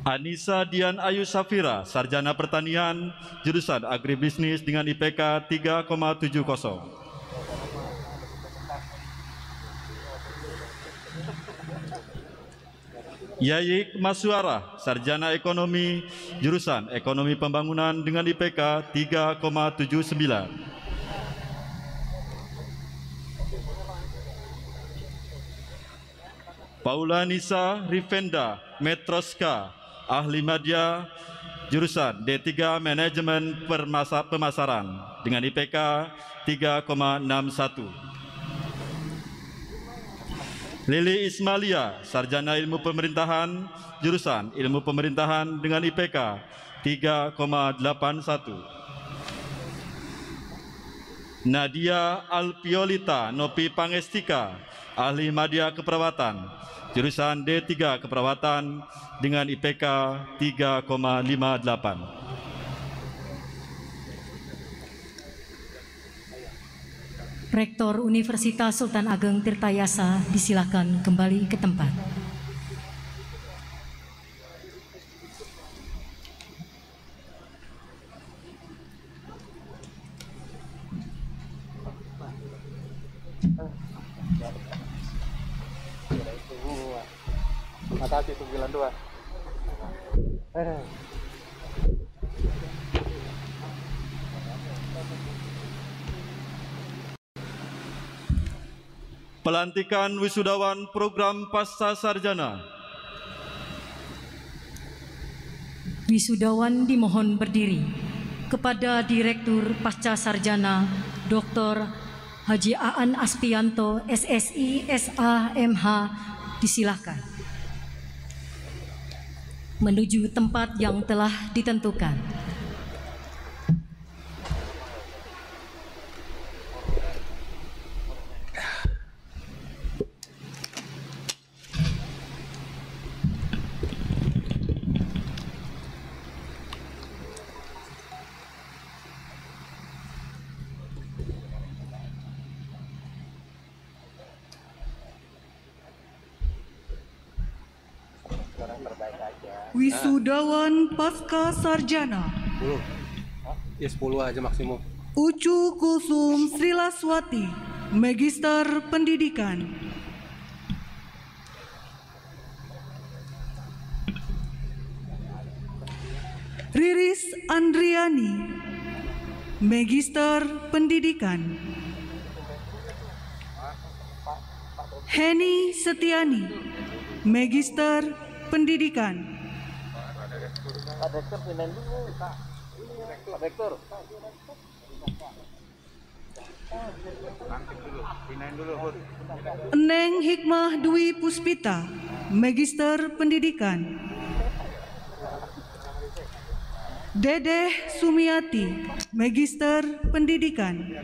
Anissa Dian Ayu Safira, Sarjana Pertanian, jurusan Agribisnis dengan IPK 3,70. Yayik Masuara, Sarjana Ekonomi, jurusan Ekonomi Pembangunan dengan IPK 3,79. Paula Nisa Rivenda Metroska, Ahli Media, jurusan D3 Manajemen Pemasaran dengan IPK 3,61. Lili Ismalia, Sarjana Ilmu Pemerintahan, jurusan Ilmu Pemerintahan dengan IPK 3,81. Nadia Alpiolita Nopi Pangestika, Ahli Media Keperawatan, jurusan D3 Keperawatan dengan IPK 3,58. Rektor Universitas Sultan Ageng Tirtayasa disilakan kembali ke tempat. Makasih 92. Pelantikan wisudawan program Pasca Sarjana. Wisudawan dimohon berdiri. Kepada Direktur Pasca Sarjana Dr. Haji Aan Aspianto, SSI, SAMH, disilakan menuju tempat yang telah ditentukan. Wisudawan Pasca Sarjana 10 aja maksimum. Ucu Kusum Srilaswati, Magister Pendidikan. Riris Andriani, Magister Pendidikan. Heni Setiani, Magister Pendidikan. Eneng Hikmah Dwi Puspita, Magister Pendidikan. Dedeh Sumiati, Magister Pendidikan.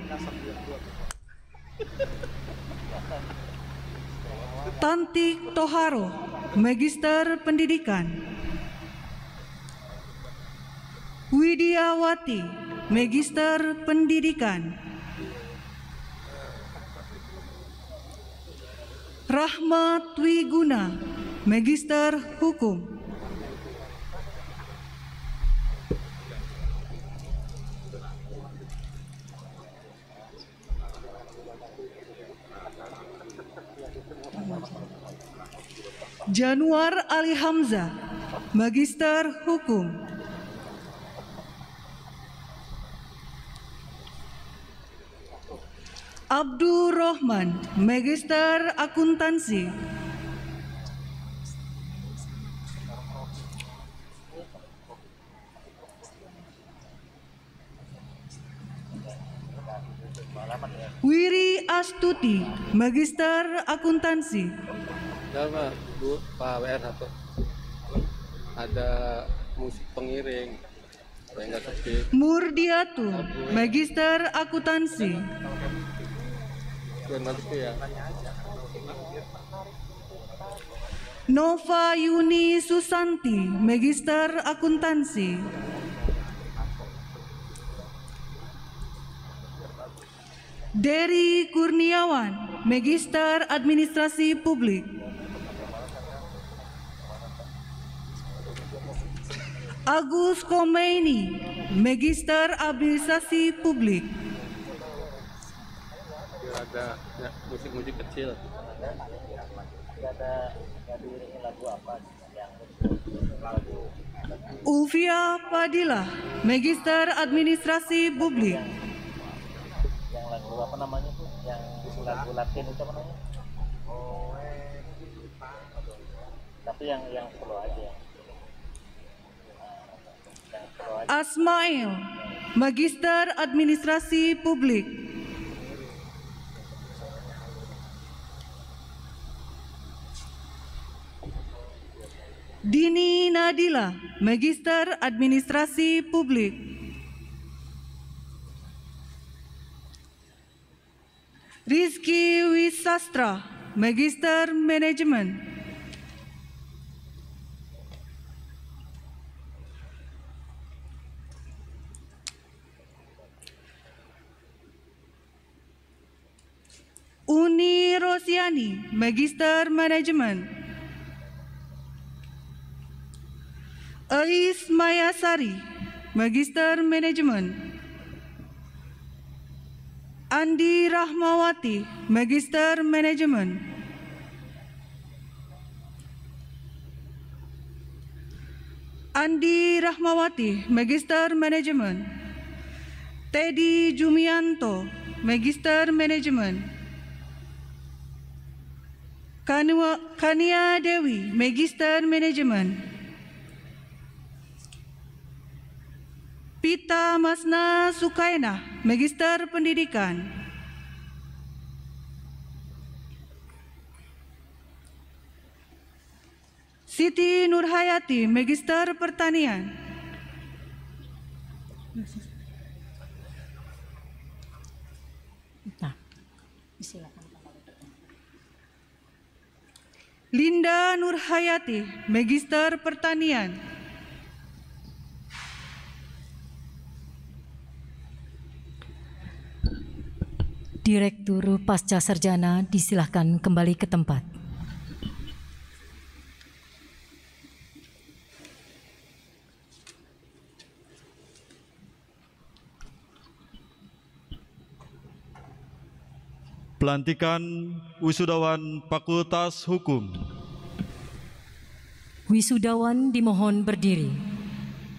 Tantik Toharo, Magister Pendidikan. Widiawati, Magister Pendidikan. Rahmat Wiguna, Magister Hukum. Januar Ali Hamzah, Magister Hukum. Abdul Rahman, Magister Akuntansi. Wiri Astuti, Magister Akuntansi. Sama Bu, Pak WR satu. Ada musik pengiring. Saya nggak sepi. Murdiatu, Magister Akuntansi. Biar nanti ya. Nova Yuni Susanti, Magister Akuntansi. Dery Kurniawan, Magister Administrasi Publik. Agus Komeini, Magister Administrasi Publik. Biar ada ya, musik-musik kecil. Ulfia Fadilah, Magister Administrasi Publik. Yang lagu apa namanya tuh? Yang lagu Latin itu apa namanya? Tapi yang slow aja. Asmail, Magister Administrasi Publik. Dini Nadila, Magister Administrasi Publik. Rizky Wisastra, Magister Manajemen. Uni Rosiani, Magister Manajemen. Ais Mayasari, Magister Manajemen. Andi Rahmawati, Magister Manajemen. Andi Rahmawati, Magister Manajemen. Teddy Jumianto, Magister Manajemen. Kania Dewi, Magister Manajemen. Pita Masna Sukaina, Magister Pendidikan. Siti Nurhayati, Magister Pertanian. Linda Nurhayati, Magister Pertanian. Direktur Pasca Sarjana disilahkan kembali ke tempat. Pelantikan wisudawan Fakultas Hukum. Wisudawan dimohon berdiri.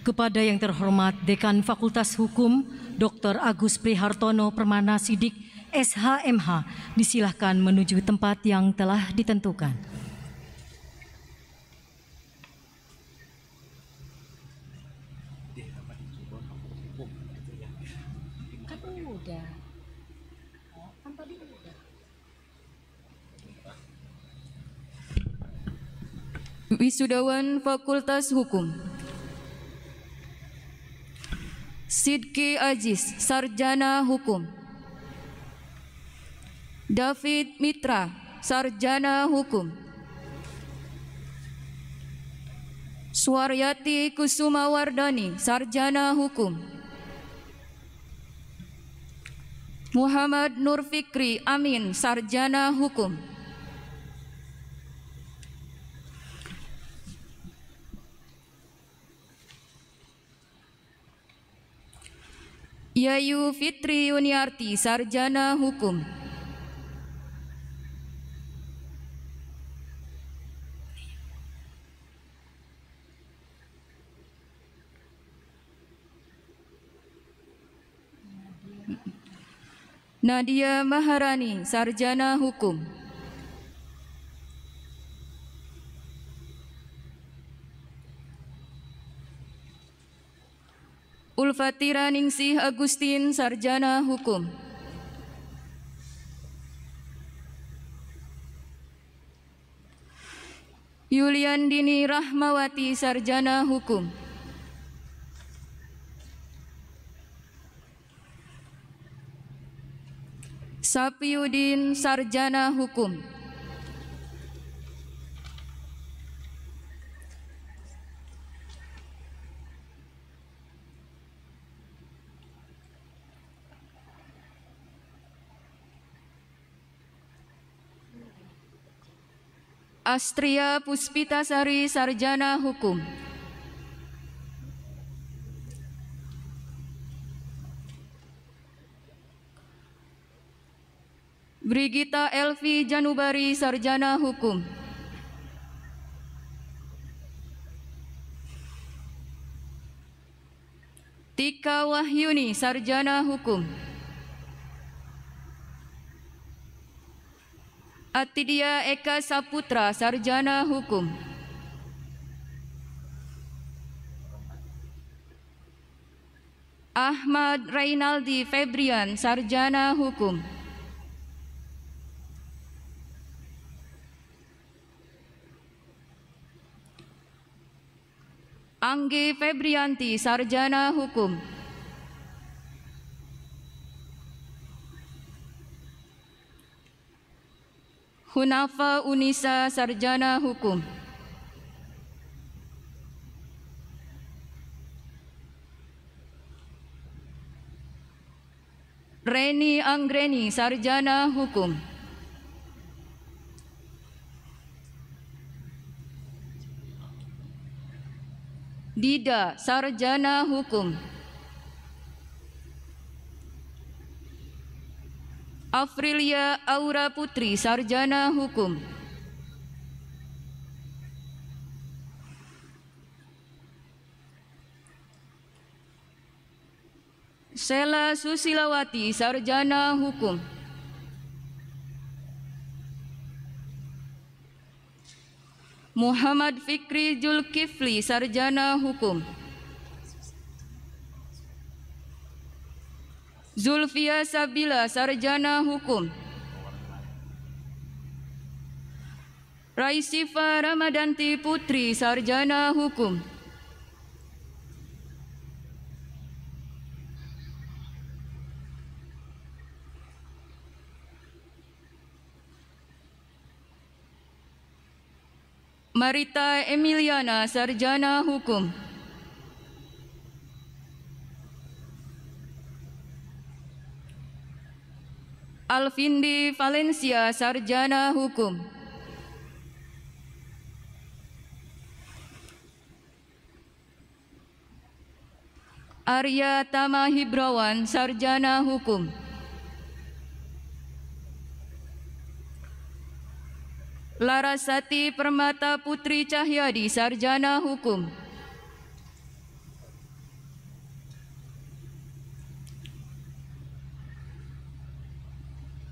Kepada yang terhormat Dekan Fakultas Hukum, Dr. Agus Prihartono Permana Sidik, SHMH, disilahkan menuju tempat yang telah ditentukan. Wisudawan Fakultas Hukum. Sidki Aziz, Sarjana Hukum. David Mitra, Sarjana Hukum. Suaryati Kusuma Wardani, Sarjana Hukum. Muhammad Nur Fikri Amin, Sarjana Hukum. Yayu Fitri Yuniarti, Sarjana Hukum. Nadia Maharani, Sarjana Hukum. Ulfatira Ningsih Agustin, Sarjana Hukum. Yuliandini Rahmawati, Sarjana Hukum. Sapiudin, Sarjana Hukum. Astria Puspitasari, Sarjana Hukum. Brigita Elvi Janubari, Sarjana Hukum. Tika Wahyuni, Sarjana Hukum. Atidia Eka Saputra, Sarjana Hukum. Ahmad Reynaldi Febrian, Sarjana Hukum. Anggi Febrianti, Sarjana Hukum. Hunafa Unisa, Sarjana Hukum. Reni Anggreni, Sarjana Hukum. Dida, Sarjana Hukum. Afrilia Aura Putri, Sarjana Hukum. Sela Susilawati, Sarjana Hukum. Muhammad Fikri Julkifli, Sarjana Hukum. Zulfia Sabila, Sarjana Hukum. Raisifa Ramadanti Putri, Sarjana Hukum. Marita Emiliana, Sarjana Hukum. Alvindi Valencia, Sarjana Hukum. Arya Tama Hibrawan, Sarjana Hukum. Larasati Permata Putri Cahyadi, Sarjana Hukum.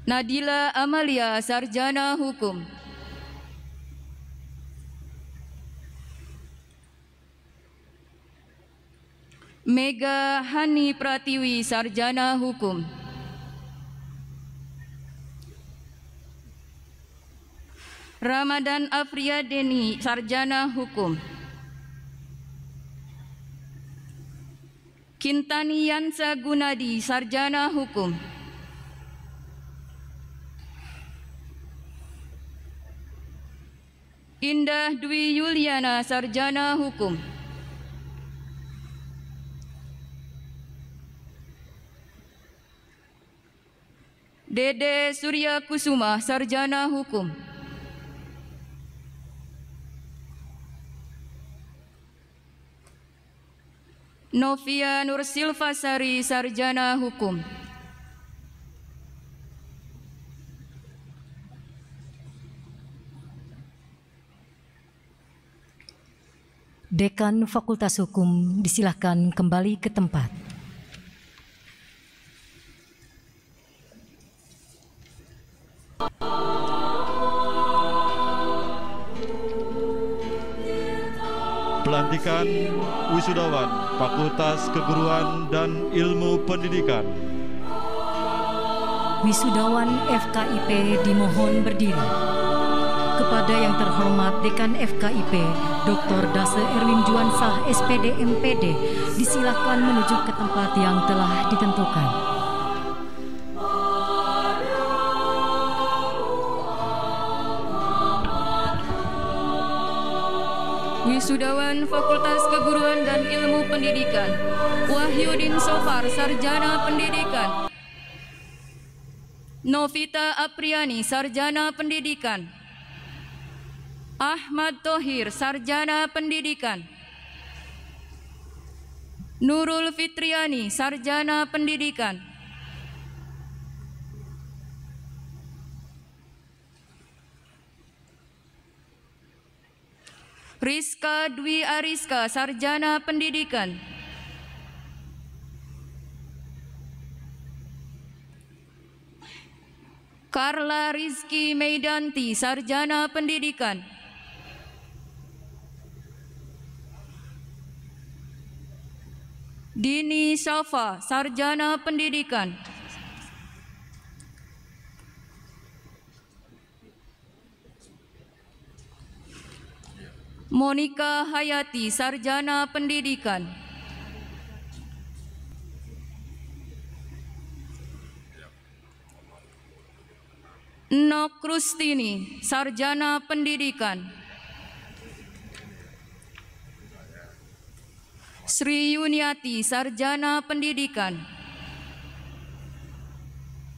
Nadila Amalia, Sarjana Hukum. Mega Hani Pratiwi, Sarjana Hukum. Ramadan Afriyadeni, Sarjana Hukum. Kintani Yansa Gunadi, Sarjana Hukum. Indah Dwi Yuliana, Sarjana Hukum. Dede Surya Kusuma, Sarjana Hukum. Novia Nur Silvasari, Sarjana Hukum. Dekan Fakultas Hukum disilahkan kembali ke tempat. Pelantikan wisudawan Fakultas Keguruan dan Ilmu Pendidikan. Wisudawan FKIP dimohon berdiri. Kepada yang terhormat Dekan FKIP, Dr. Dase Erwin Juansah, SPD MPD, disilakan menuju ke tempat yang telah ditentukan. Wisudawan Fakultas Keguruan dan Ilmu Pendidikan Wahyudin Sofar, Sarjana Pendidikan. Novita Apriani, Sarjana Pendidikan. Ahmad Thohir, Sarjana Pendidikan. Nurul Fitriani, Sarjana Pendidikan. Rizka Dwi Ariska, Sarjana Pendidikan. Karla Rizky Meidanti, Sarjana Pendidikan. Dini Syafa, Sarjana Pendidikan. Monika Hayati, Sarjana Pendidikan. Nok Rustini, Sarjana Pendidikan. Sri Yuniati, Sarjana Pendidikan.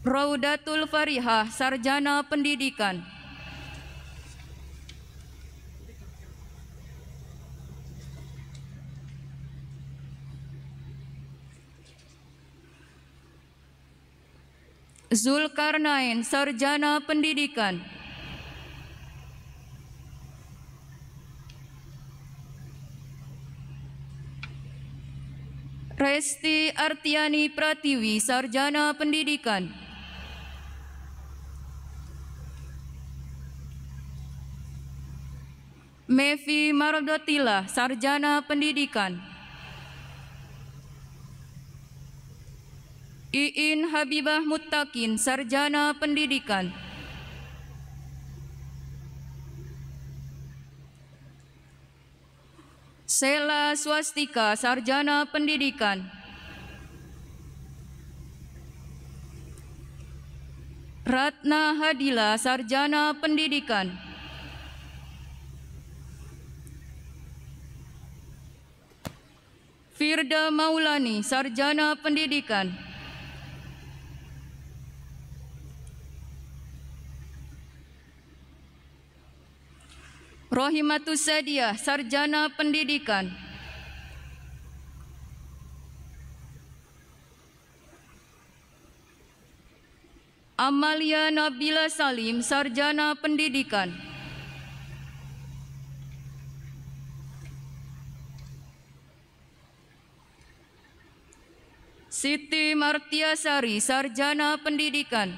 Raudatul Farihah, Sarjana Pendidikan. Zulkarnain, Sarjana Pendidikan. Resti Artiani Pratiwi, Sarjana Pendidikan. Mevi Mardotila, Sarjana Pendidikan. Iin Habibah Muttaqin, Sarjana Pendidikan. Sela Swastika, Sarjana Pendidikan. Ratna Hadila, Sarjana Pendidikan. Firda Maulani, Sarjana Pendidikan. Rohimatus Sadiah, Sarjana Pendidikan. Amalia Nabila Salim, Sarjana Pendidikan. Siti Martiasari, Sarjana Pendidikan.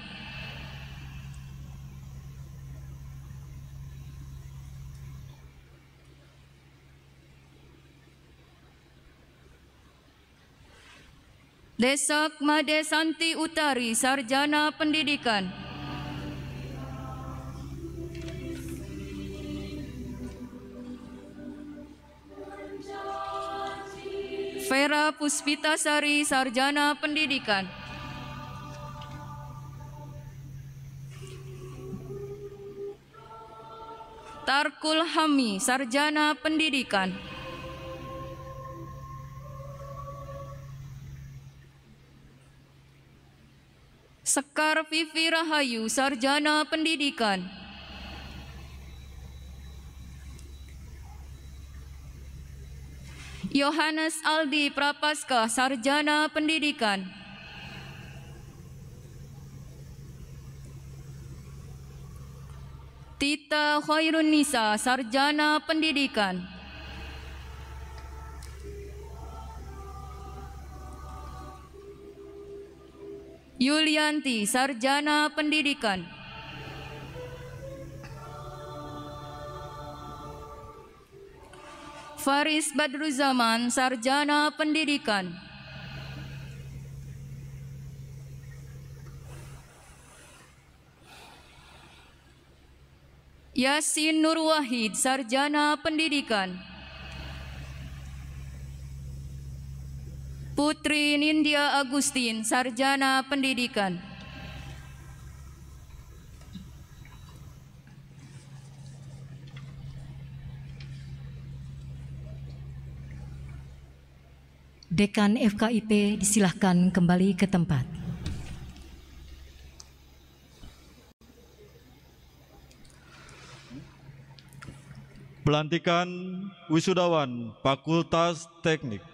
Desak Made Santi Utari, Sarjana Pendidikan. Vera Puspitasari, Sarjana Pendidikan. Tarkul Hami, Sarjana Pendidikan. Sekar Vivi Rahayu, Sarjana Pendidikan. Yohanes Aldi Prapaska, Sarjana Pendidikan. Tita Khairun Nisa, Sarjana Pendidikan. Yulianti, Sarjana Pendidikan. Faris Badruzaman, Sarjana Pendidikan. Yasin Nur Wahid, Sarjana Pendidikan. Putri Nindya Agustin, Sarjana Pendidikan. Dekan FKIP disilahkan kembali ke tempat. Pelantikan wisudawan Fakultas Teknik.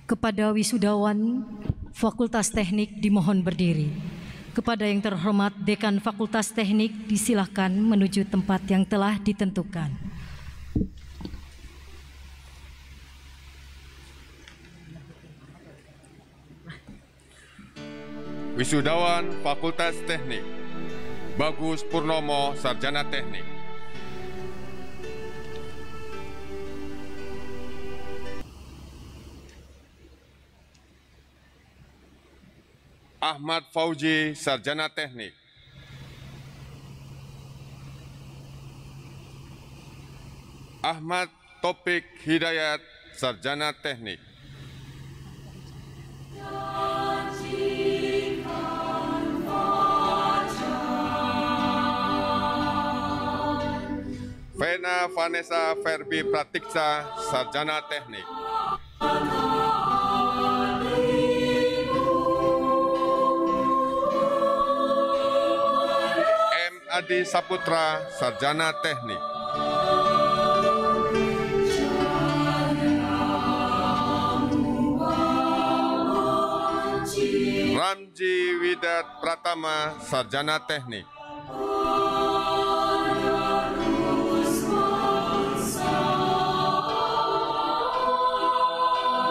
Kepada wisudawan Fakultas Teknik dimohon berdiri. Kepada yang terhormat Dekan Fakultas Teknik disilahkan menuju tempat yang telah ditentukan. Wisudawan Fakultas Teknik Bagus Purnomo, Sarjana Teknik. Ahmad Fauji, Sarjana Teknik. Ahmad Topik Hidayat, Sarjana Teknik. Vena Vanessa Verbi Pratiksa, Sarjana Teknik. M. Adi Saputra, Sarjana Teknik. Ramji Widat Pratama, Sarjana Teknik.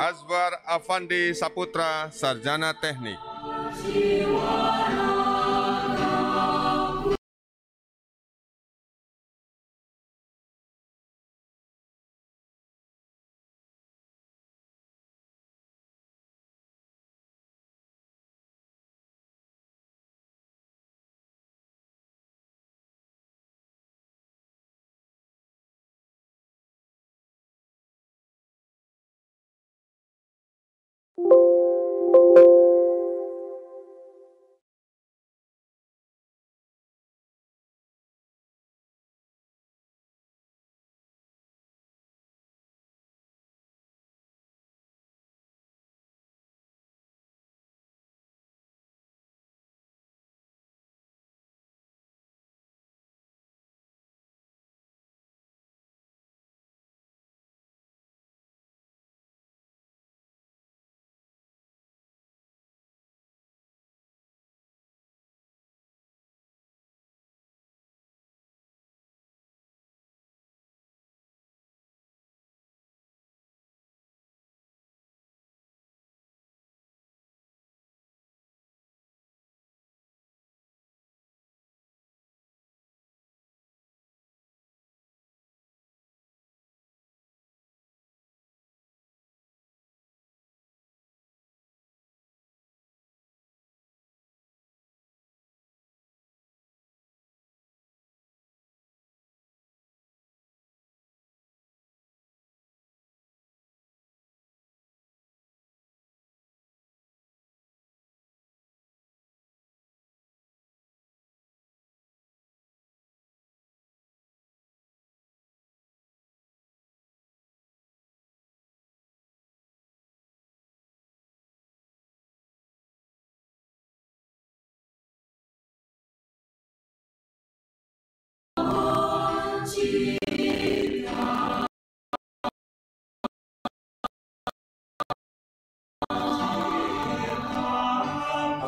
Azwar Afandi Saputra, Sarjana Teknik.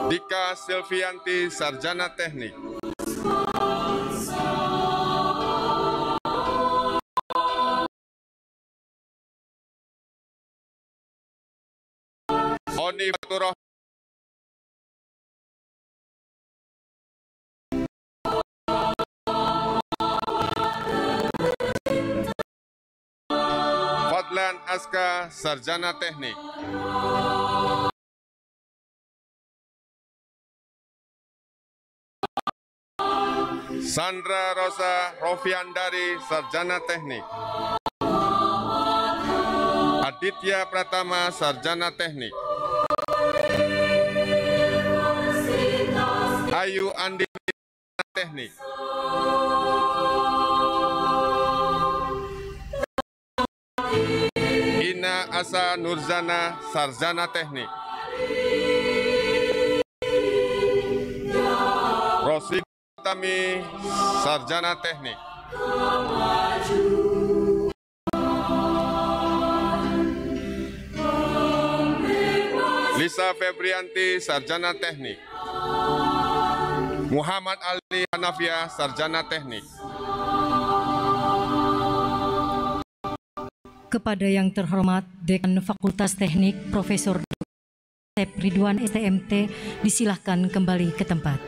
Dika Silvianti, Sarjana Teknik. Oni Faturah Intan Aska, Sarjana Teknik. Sandra Rosa Rofiandari, Sarjana Teknik. Aditya Pratama, Sarjana Teknik. Ayu Andi, Teknik. Ina Asa Nurzana, Sarjana Teknik. Rosi Tami, Sarjana Teknik. Lisa Febrianti, Sarjana Teknik. Muhammad Ali Hanafia, Sarjana Teknik. Kepada yang terhormat Dekan Fakultas Teknik Profesor Dr. Ridwan STMT disilahkan kembali ke tempat.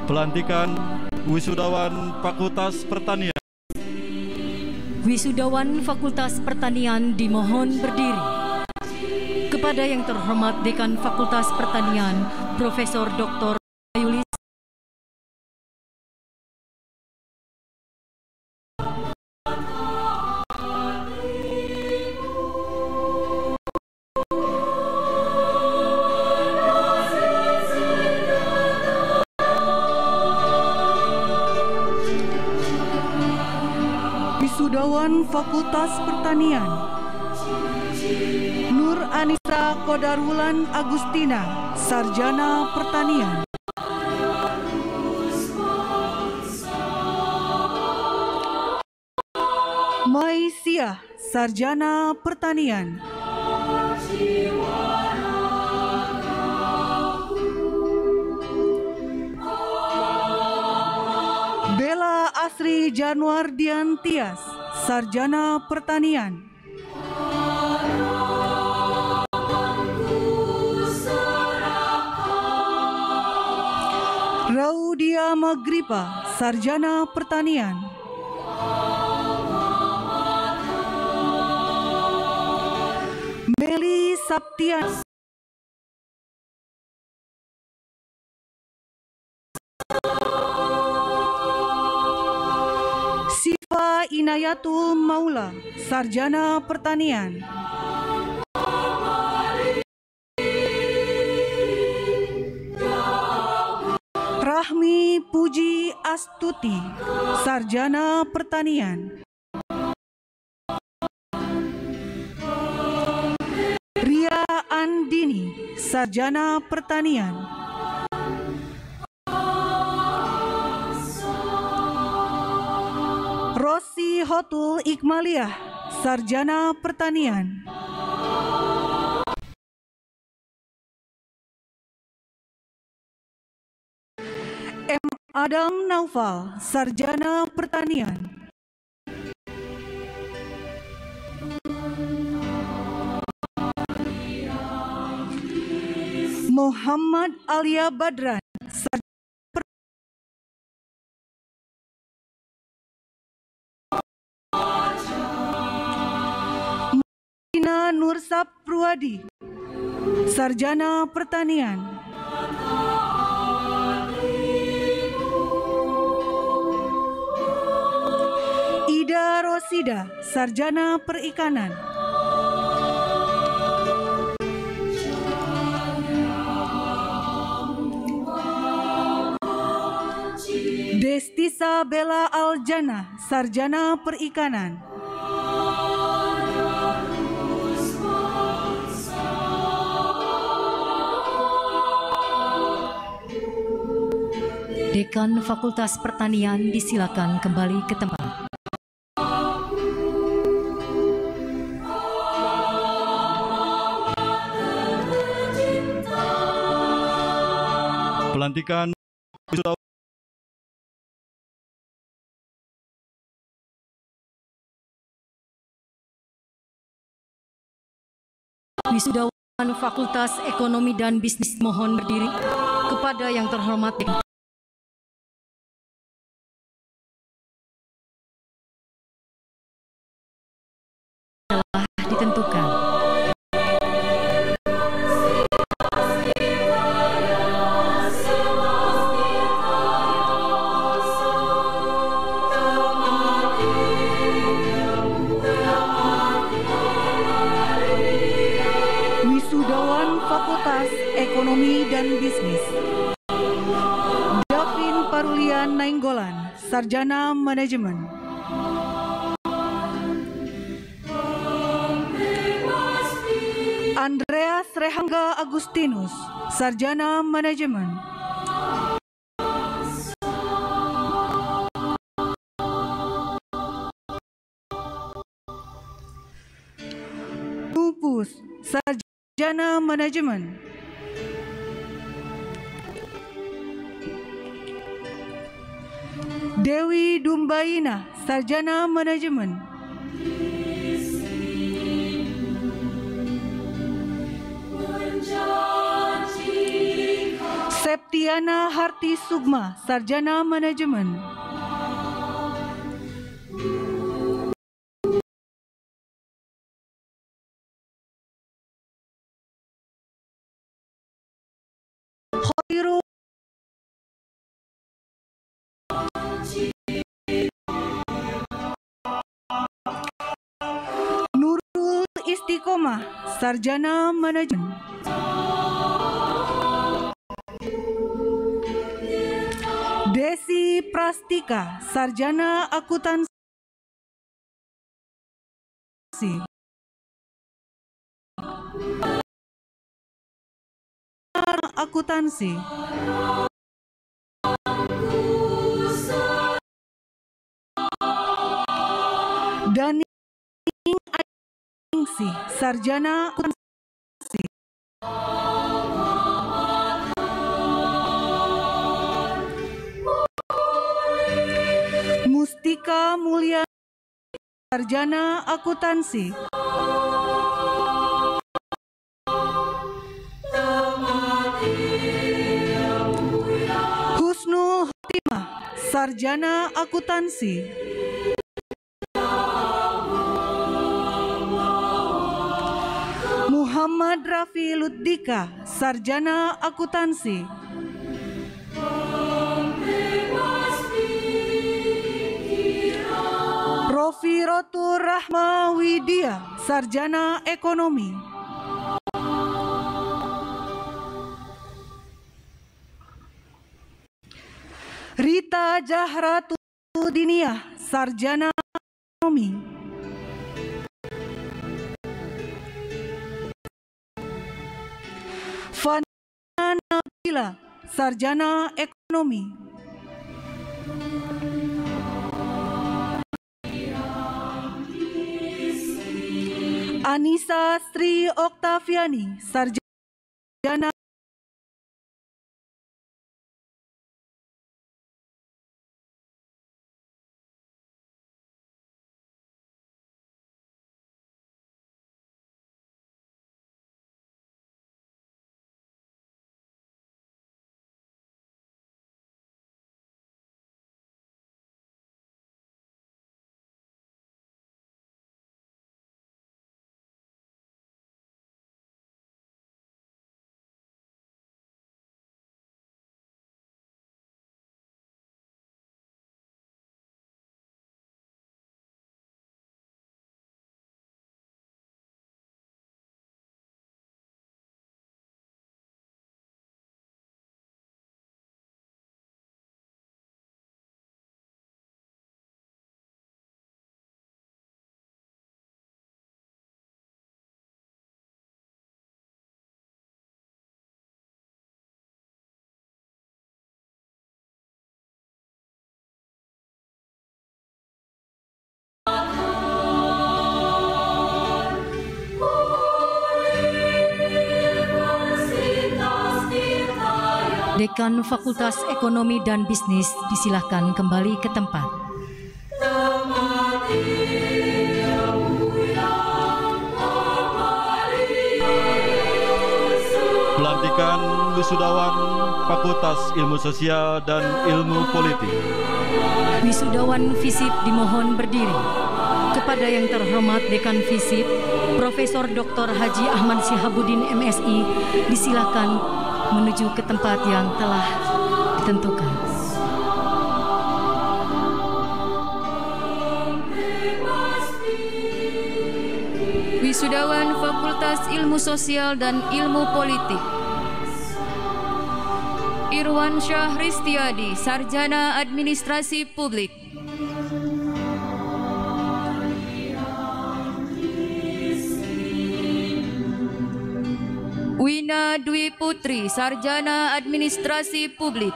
Pelantikan Wisudawan Fakultas Pertanian. Wisudawan Fakultas Pertanian dimohon berdiri. Kepada yang terhormat Dekan Fakultas Pertanian Profesor Dr. Yulis Wisudawan Fakultas Pertanian Nur Anissa Kodarwulan Agustina, Sarjana Pertanian. Maisia, Sarjana Pertanian. Bella Asri Januardian Tias, Sarjana Pertanian. Raudia Magripa, Sarjana Pertanian. Meli Saptian, Sifa Inayatul Maula, Sarjana Pertanian. Rahmi Puji Astuti, Sarjana Pertanian. Ria Andini, Sarjana Pertanian. Rosi Hotul Ikmaliah, Sarjana Pertanian. M. Adam Naufal, Sarjana Pertanian. Muhammad Alia Badran, Sarjana Marina Nursap Pruwadi, Sarjana Pertanian. Ida Rosida, Sarjana Perikanan. Destisa Bella Aljana, Sarjana Perikanan. Dekan Fakultas Pertanian disilakan kembali ke tempat. Pelantikan Wisudawan Fakultas Ekonomi dan Bisnis mohon berdiri. Kepada yang terhormat ditentukan. Wisudawan Fakultas Ekonomi dan Bisnis Davin Parulian Nainggolan, Sarjana Manajemen. Andreas Rehangga Agustinus, Sarjana Manajemen. Lupus, Sarjana Manajemen. Dewi Dumbaina, Sarjana Manajemen. Septiana Harti Sugma, Sarjana Manajemen. Khairul Nurul Istiqomah, Sarjana Manajemen. Desi Prastika, Sarjana Akuntansi. Akuntansi. Daning Aingsi, Sarjana Akuntansi. Mustika Mulia, Sarjana Akuntansi. Husnul Khotimah, Sarjana Akuntansi. Muhammad Rafi Luddika, Sarjana Akuntansi. Rofi Rotur Rahma Widya, Sarjana Ekonomi. Rita Jahratu Diniyah, Sarjana Ekonomi. Fana Nabila, Sarjana Ekonomi. Anissa Sri Oktaviani, Sarjana. Dekan Fakultas Ekonomi dan Bisnis disilahkan kembali ke tempat. Pelantikan wisudawan Fakultas Ilmu Sosial dan Ilmu Politik. Wisudawan FISIP dimohon berdiri. Kepada yang terhormat Dekan Visip, Profesor Dr. Haji Ahmad Syihabuddin MSI, disilakan menuju ke tempat yang telah ditentukan. Wisudawan Fakultas Ilmu Sosial dan Ilmu Politik Irwan Syah Ristiadi, Sarjana Administrasi Publik. Wina Dwi Putri, Sarjana Administrasi Publik.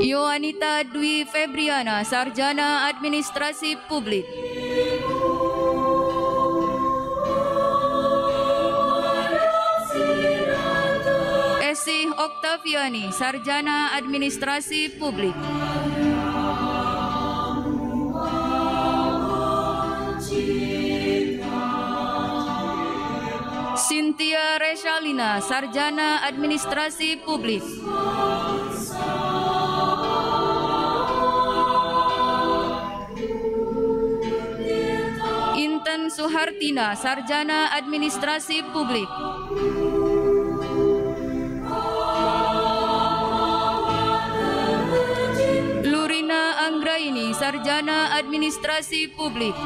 Yoanita Dwi Febriana, Sarjana Administrasi Publik. Esih Oktaviani, Sarjana Administrasi Publik. Cynthia Reshalina, Sarjana Administrasi Publik. Inten Suhartina, Sarjana Administrasi Publik. Lurina Anggraini, Sarjana Administrasi Publik.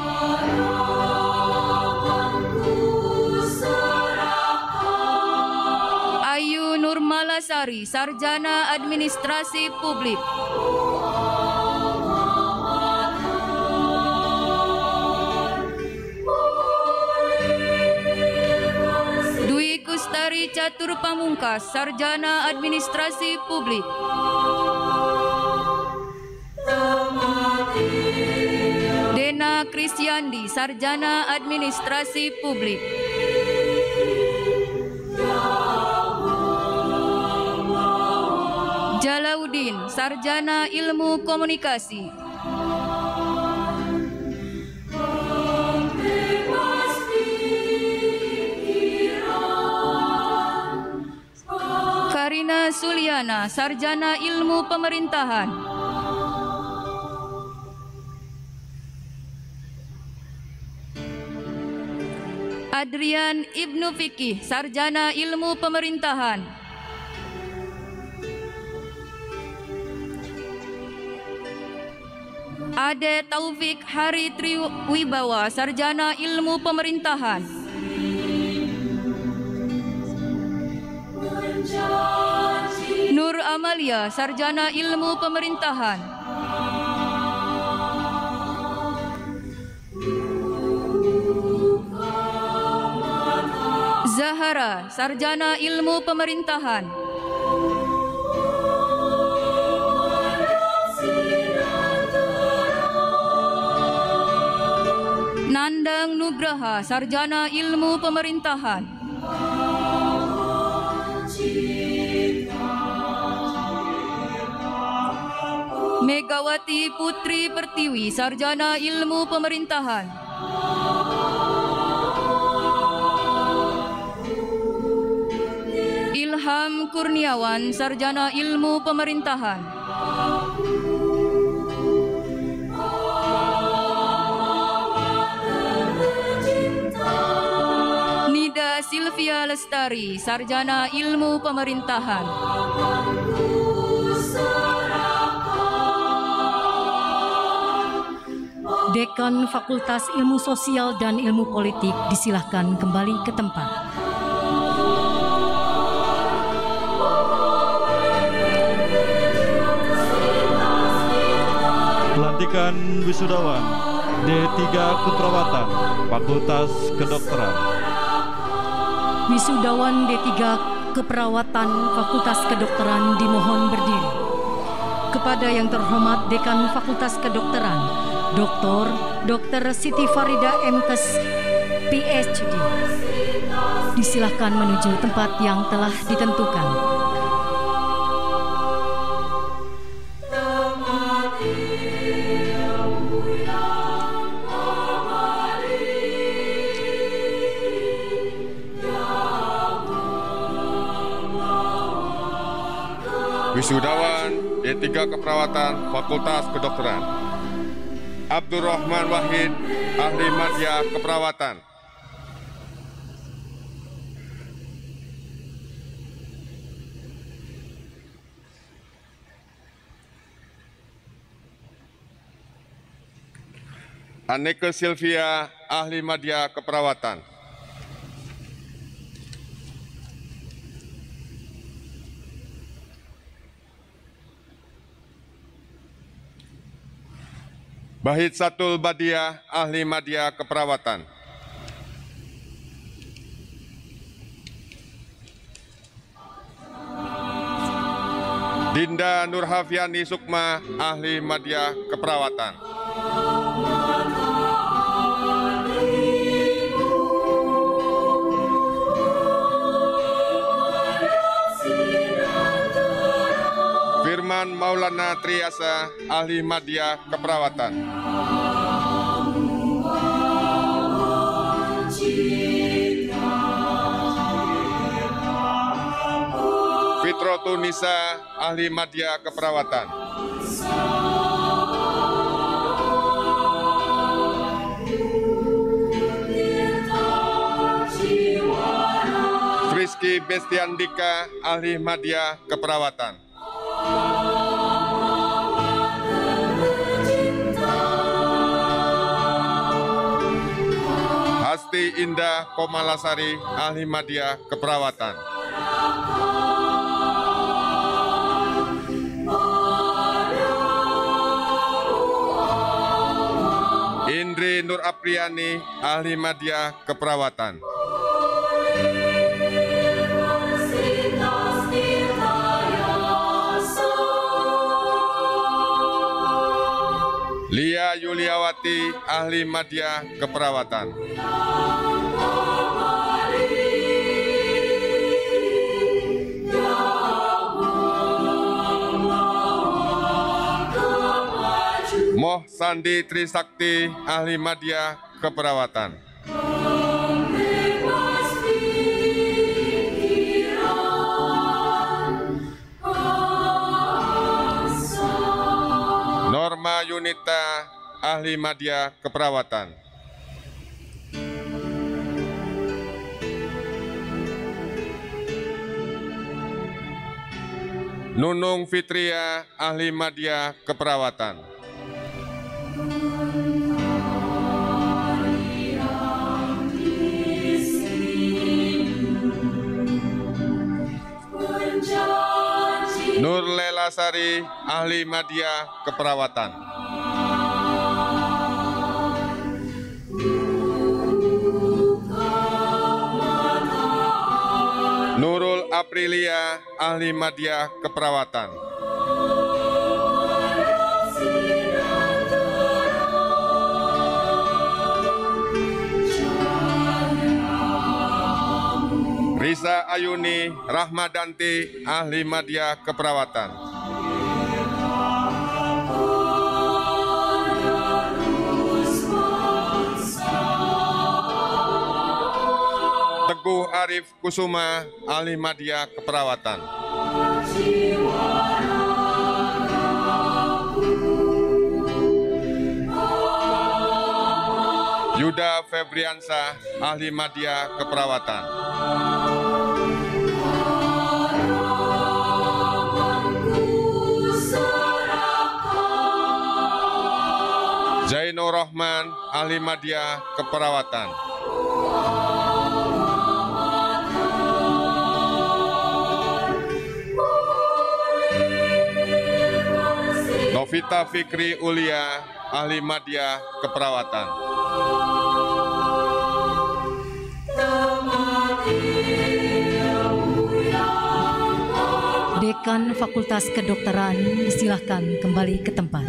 Ayu Nurmalasari, Sarjana Administrasi Publik. Dwi Kustari Catur Pamungkas, Sarjana Administrasi Publik. Dena Kristiandi, Sarjana Administrasi Publik. Jalauddin, Sarjana Ilmu Komunikasi. Karina Suliana, Sarjana Ilmu Pemerintahan. Adrian Ibnu Fikih, Sarjana Ilmu Pemerintahan. Ade Taufik Hari Triwibawa, Sarjana Ilmu Pemerintahan. Nur Amalia, Sarjana Ilmu Pemerintahan. Zahara, Sarjana Ilmu Pemerintahan. Nandang Nugraha, Sarjana Ilmu Pemerintahan. Megawati Putri Pertiwi, Sarjana Ilmu Pemerintahan. Ilham Kurniawan, Sarjana Ilmu Pemerintahan. Nida Silvia Lestari, Sarjana Ilmu Pemerintahan. Dekan Fakultas Ilmu Sosial dan Ilmu Politik disilahkan kembali ke tempat. Pelantikan wisudawan D3 Keperawatan Fakultas Kedokteran. Wisudawan D3 Keperawatan Fakultas Kedokteran dimohon berdiri. Kepada yang terhormat Dekan Fakultas Kedokteran Dr. Siti Farida MKes PhD, disilahkan menuju tempat yang telah ditentukan. Wisudawan D3 Keperawatan Fakultas Kedokteran. Abdurrahman Wahid, Ahli Madya Keperawatan. Anneke Sylvia, Ahli Madya Keperawatan. Bahid Satul Badiah, Ahli Madya Keperawatan. Dinda Nurhafiani Sukma, Ahli Madya Keperawatan. Firman Maulana Triasa, Ahli Madya Keperawatan. Fitrotunisa, Ahli Madya Keperawatan. Rizky Bestiandika, Ahli Madya Keperawatan. Hasti Indah Komalasari, Ahli Madya Keperawatan. Indri Nur Apriani, Ahli Madya Keperawatan. Lia Yuliawati, Ahli Madya Keperawatan. Moh Sandi Trisakti, Ahli Madya Keperawatan. Norma Yunita, Ahli Madya Keperawatan. Nunung Fitria, Ahli Madya Keperawatan. Nur Lelasari, Ahli Madya Keperawatan. Nurul Aprilia, Ahli Madya Keperawatan. Risa Ayuni Rahmadanti, Ahli Madya Keperawatan. Teguh Arif Kusuma, Ahli Madya Keperawatan. Yuda Febriansa, Ahli Madya Keperawatan. Zainur Rahman, Ahli Madya Keperawatan. Novita Fikri Ulia, Ahli Madya Keperawatan. Dekan Fakultas Kedokteran disilahkan kembali ke tempat.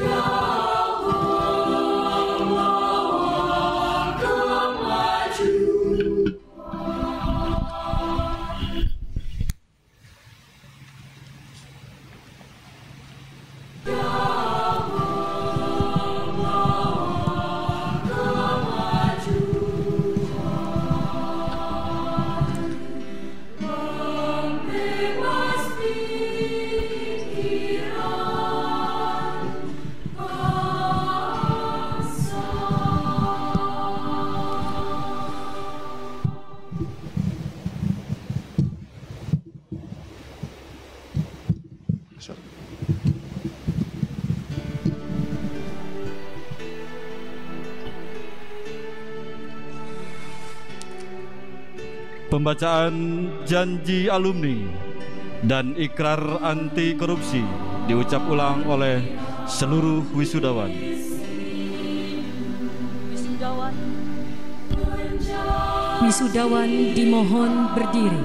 Membebas pikiran. Pembacaan janji alumni dan ikrar anti korupsi diucap ulang oleh seluruh wisudawan. Wisudawan dimohon berdiri.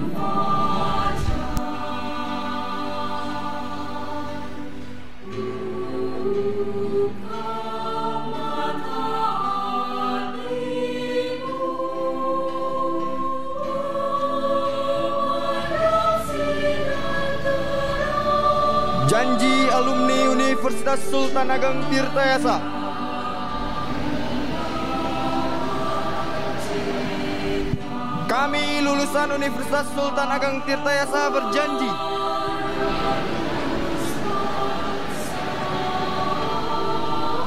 Janji alumni Universitas Sultan Ageng Tirtayasa. Kami lulusan Universitas Sultan Ageng Tirtayasa berjanji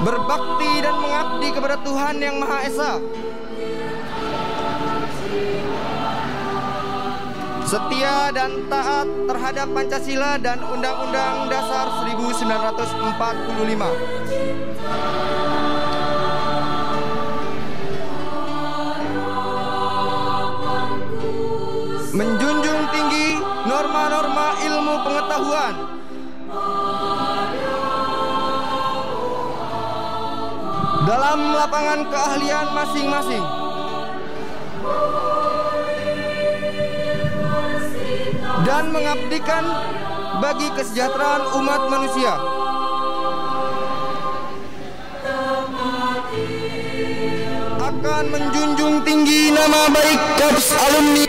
berbakti dan mengabdi kepada Tuhan Yang Maha Esa, setia dan taat terhadap Pancasila dan Undang-Undang Dasar 1945. Menjunjung tinggi norma-norma ilmu pengetahuan, dalam lapangan keahlian masing-masing, dan mengabdikan bagi kesejahteraan umat manusia. Akan menjunjung tinggi nama baik Korps alumni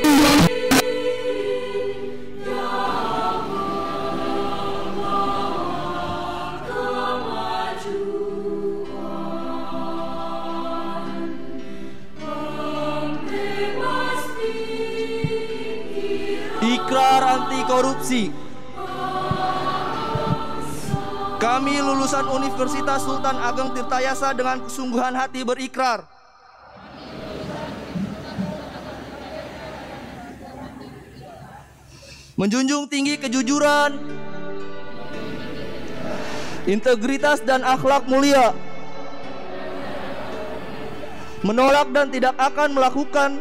ikrar anti korupsi. Kami lulusan Universitas Sultan Ageng Tirtayasa dengan kesungguhan hati berikrar menjunjung tinggi kejujuran, integritas dan akhlak mulia, menolak dan tidak akan melakukan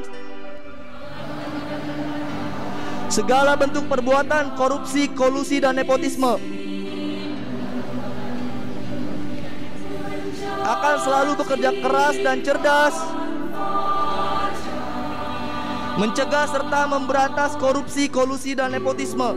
segala bentuk perbuatan korupsi, kolusi, dan nepotisme. Akan selalu bekerja keras dan cerdas, mencegah serta memberantas korupsi, kolusi, dan nepotisme.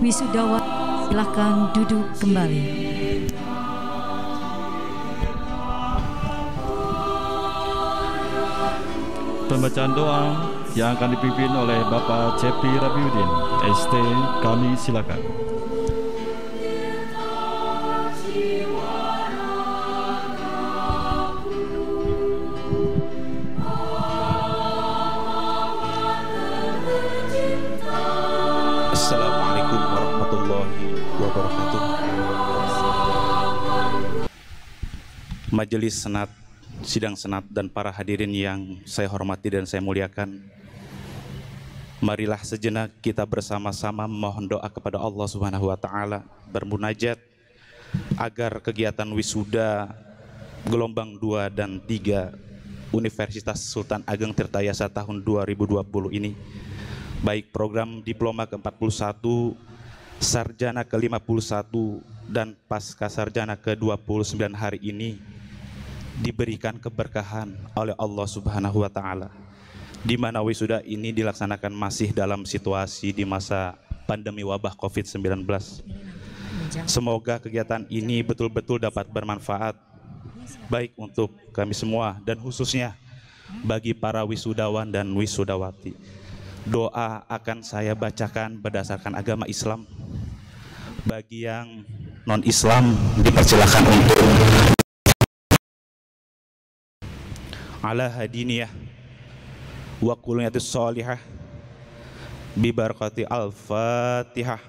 Wisudawan, silakan duduk kembali. Pembacaan doa yang akan dipimpin oleh Bapak Cepi Rabiuddin, ST, kami silakan. Assalamualaikum warahmatullahi wabarakatuh. Majelis Senat, sidang Senat, dan para hadirin yang saya hormati dan saya muliakan, marilah sejenak kita bersama-sama memohon doa kepada Allah Subhanahu wa Ta'ala, bermunajat agar kegiatan wisuda gelombang 2 dan 3 Universitas Sultan Ageng Tirtayasa tahun 2020 ini, baik program diploma ke-41, sarjana ke-51, dan pasca sarjana ke-29 hari ini diberikan keberkahan oleh Allah Subhanahu wa Ta'ala, di mana wisuda ini dilaksanakan masih dalam situasi di masa pandemi wabah COVID-19. Semoga kegiatan ini betul-betul dapat bermanfaat baik untuk kami semua dan khususnya bagi para wisudawan dan wisudawati. Doa akan saya bacakan berdasarkan agama Islam. Bagi yang non-Islam dipersilakan untuk ala hadiniyah wa quluyatis sholihah bi barakati al-Fatihah.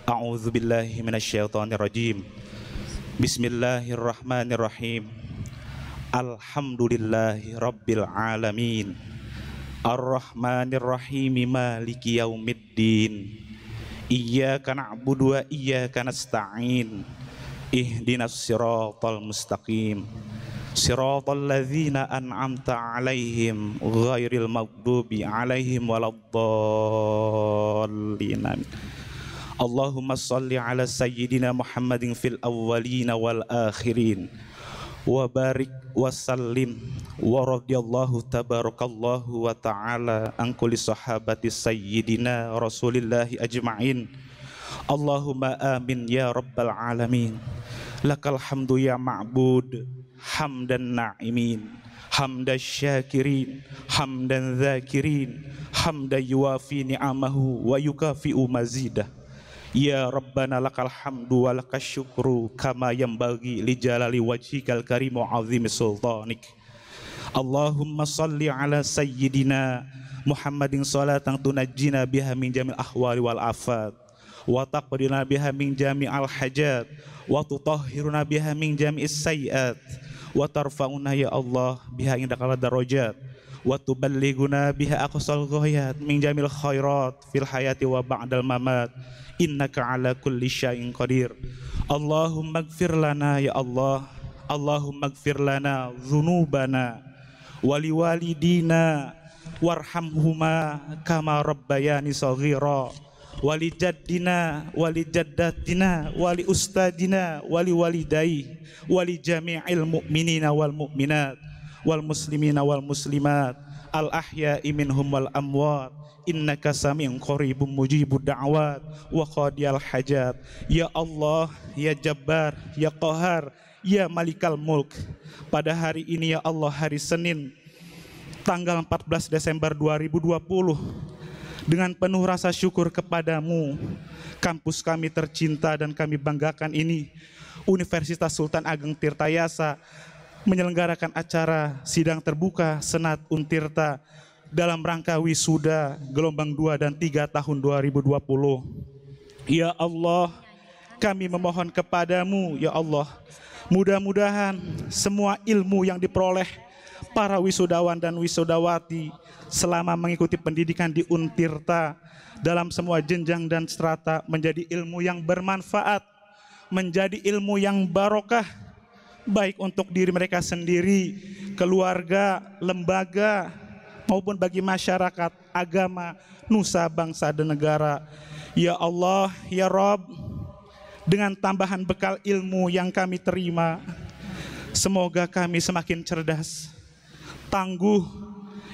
A'udzu billahi minasyaitonir rajim. Bismillahirrahmanirrahim. Alhamdulillahi Rabbil Alamin, Ar-Rahmanir-Rahim, Maliki Yaumiddin, Iyyaka na'budu wa iyyaka nasta'in, Ihdinas siratal mustaqim, Siratal ladzina an'amta 'alaihim ghairil maghdubi 'alaihim waladdallin. Allahumma shalli ala sayyidina Muhammadin fil awwalina wal akhirin wa barik wa sallim wa radiyallahu tabarakallahu wa ta'ala an kulli sahabati sayyidina rasulillahi ajma'in. Allahumma amin ya rabbal alamin. Lakal hamdu ya ma'bud, hamdan na'imin, hamdan syakirin, hamdan zakirin, hamdan yuafi ni'amahu wa yukafi'u mazidah. Ya Rabbana lakal hamdu wa lakas syukru kama yanbaghi li jalali wajhikal karim wa azimi sultanik. Allahumma salli ala sayyidina Muhammadin salatan tunajjina biha min jamil ahwali wal afat wa taqdina biha min jami'al hajat wa tutahhiruna biha min jami'is sayyiat wa tarfa'una ya Allah biha indakal darajat wa tuballighuna biha aqsal ghayat min jamil khairat fil hayati wa ba'dal mamat. Innaka ala kulli syai'in qadir. Allahumma ighfir lana ya Allah, Allahumma ighfir lana dzunubana wali walidina warhamhuma kama rabbayani shaghira wali jaddina wali jaddatina wali ustadina wali walidai wali jami'il mu'minina wal mu'minat wal muslimina wal muslimat al ahya'i minhum wal amwat. Innaka sami'un qaribun mujibud da'wat wa qadiyal hajat. Ya Allah, ya Jabbar, ya Qahar, ya Malikal Mulk. Pada hari ini ya Allah, hari Senin tanggal 14 Desember 2020, dengan penuh rasa syukur kepadamu, kampus kami tercinta dan kami banggakan ini, Universitas Sultan Ageng Tirtayasa, menyelenggarakan acara sidang terbuka Senat Untirta dalam rangka wisuda gelombang 2 dan 3 tahun 2020. Ya Allah, kami memohon kepadamu ya Allah, mudah-mudahan semua ilmu yang diperoleh para wisudawan dan wisudawati selama mengikuti pendidikan di Untirta dalam semua jenjang dan strata menjadi ilmu yang bermanfaat, menjadi ilmu yang barokah, baik untuk diri mereka sendiri, keluarga, lembaga, maupun bagi masyarakat, agama, nusa, bangsa, dan negara. Ya Allah, ya Rabb, dengan tambahan bekal ilmu yang kami terima, semoga kami semakin cerdas, tangguh,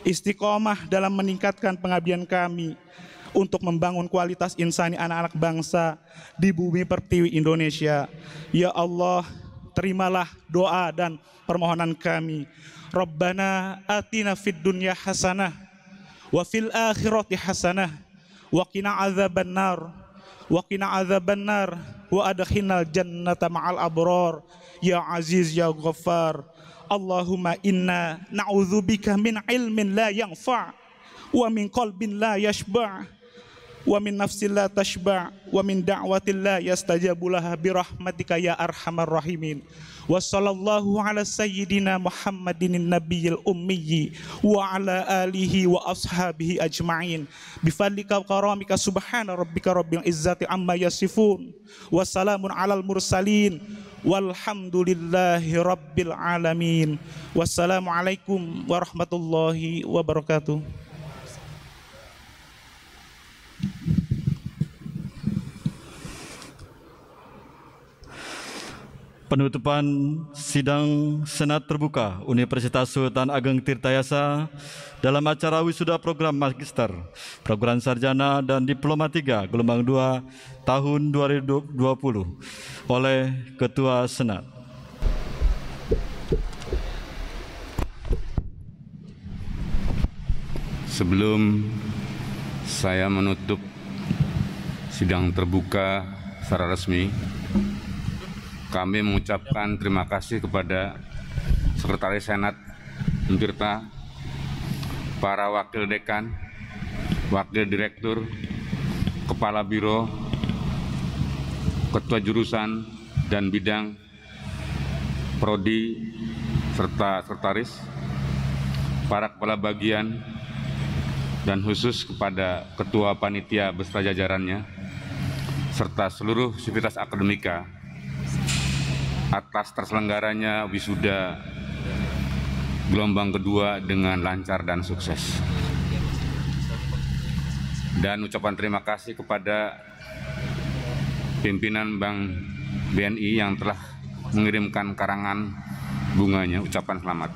istiqomah dalam meningkatkan pengabdian kami untuk membangun kualitas insani anak-anak bangsa di bumi pertiwi Indonesia. Ya Allah, terimalah doa dan permohonan kami. Rabbana atina fid dunya hasanah wa fil akhirati hasanah wa qina adzabannar wa adkhilnal jannata ma'al abrar ya aziz ya ghaffar. Allahumma inna na'udzubika min ilmin la yanfa' wa min qalbin la yashba' wa min nafsin la tashba' wa min da'watin la yastajabu laha bi rahmatika ya arhamar rahimin. Wa sallallahu ala sayyidina Muhammadin nabiyil ummi wa ala alihi wa ashabihi ajma'in bi fadlika wa karamika subhana rabbika rabbil izzati amma yasifun wa salamun alal mursalin walhamdulillahi rabbil alamin. Wassalamu alaikum warahmatullahi wabarakatuh. Penutupan sidang Senat Terbuka Universitas Sultan Ageng Tirtayasa dalam acara wisuda program Magister, program Sarjana dan Diploma 3 gelombang 2 tahun 2020 oleh Ketua Senat. Sebelum saya menutup sidang terbuka secara resmi, kami mengucapkan terima kasih kepada Sekretaris Senat Untirta, para Wakil Dekan, Wakil Direktur, Kepala Biro, Ketua Jurusan dan Bidang, Prodi, serta sekretaris, para kepala bagian, dan khusus kepada Ketua Panitia beserta jajarannya, serta seluruh sivitas akademika atas terselenggaranya wisuda gelombang kedua dengan lancar dan sukses. Dan ucapan terima kasih kepada pimpinan Bank BNI yang telah mengirimkan karangan bunganya, ucapan selamat.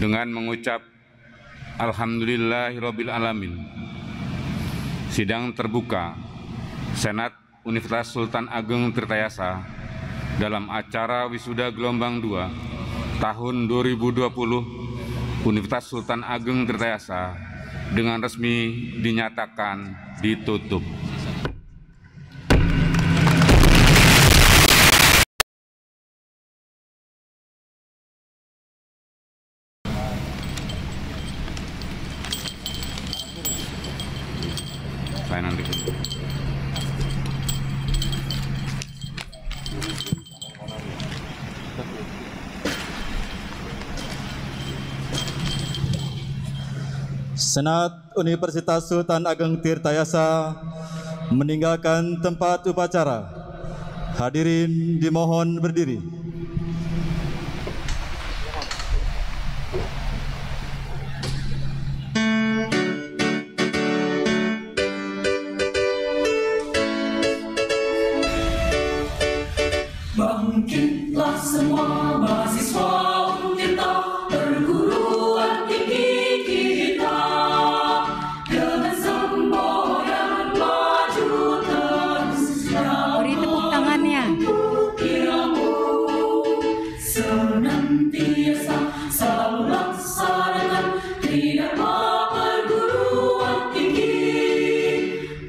Dengan mengucap Alhamdulillahirabbil alamin, sidang terbuka Senat Universitas Sultan Ageng Tirtayasa dalam acara wisuda gelombang 2 tahun 2020 Universitas Sultan Ageng Tirtayasa dengan resmi dinyatakan ditutup. Senat Universitas Sultan Ageng Tirtayasa meninggalkan tempat upacara. Hadirin dimohon berdiri. Bangkitlah semua mahasiswa Untirta, perguruan tinggi kita, dengan semboyan maju terus. Beri tepuk tangannya. Ilmu senantiasa selalu laksanakan tridharma perguruan tinggi,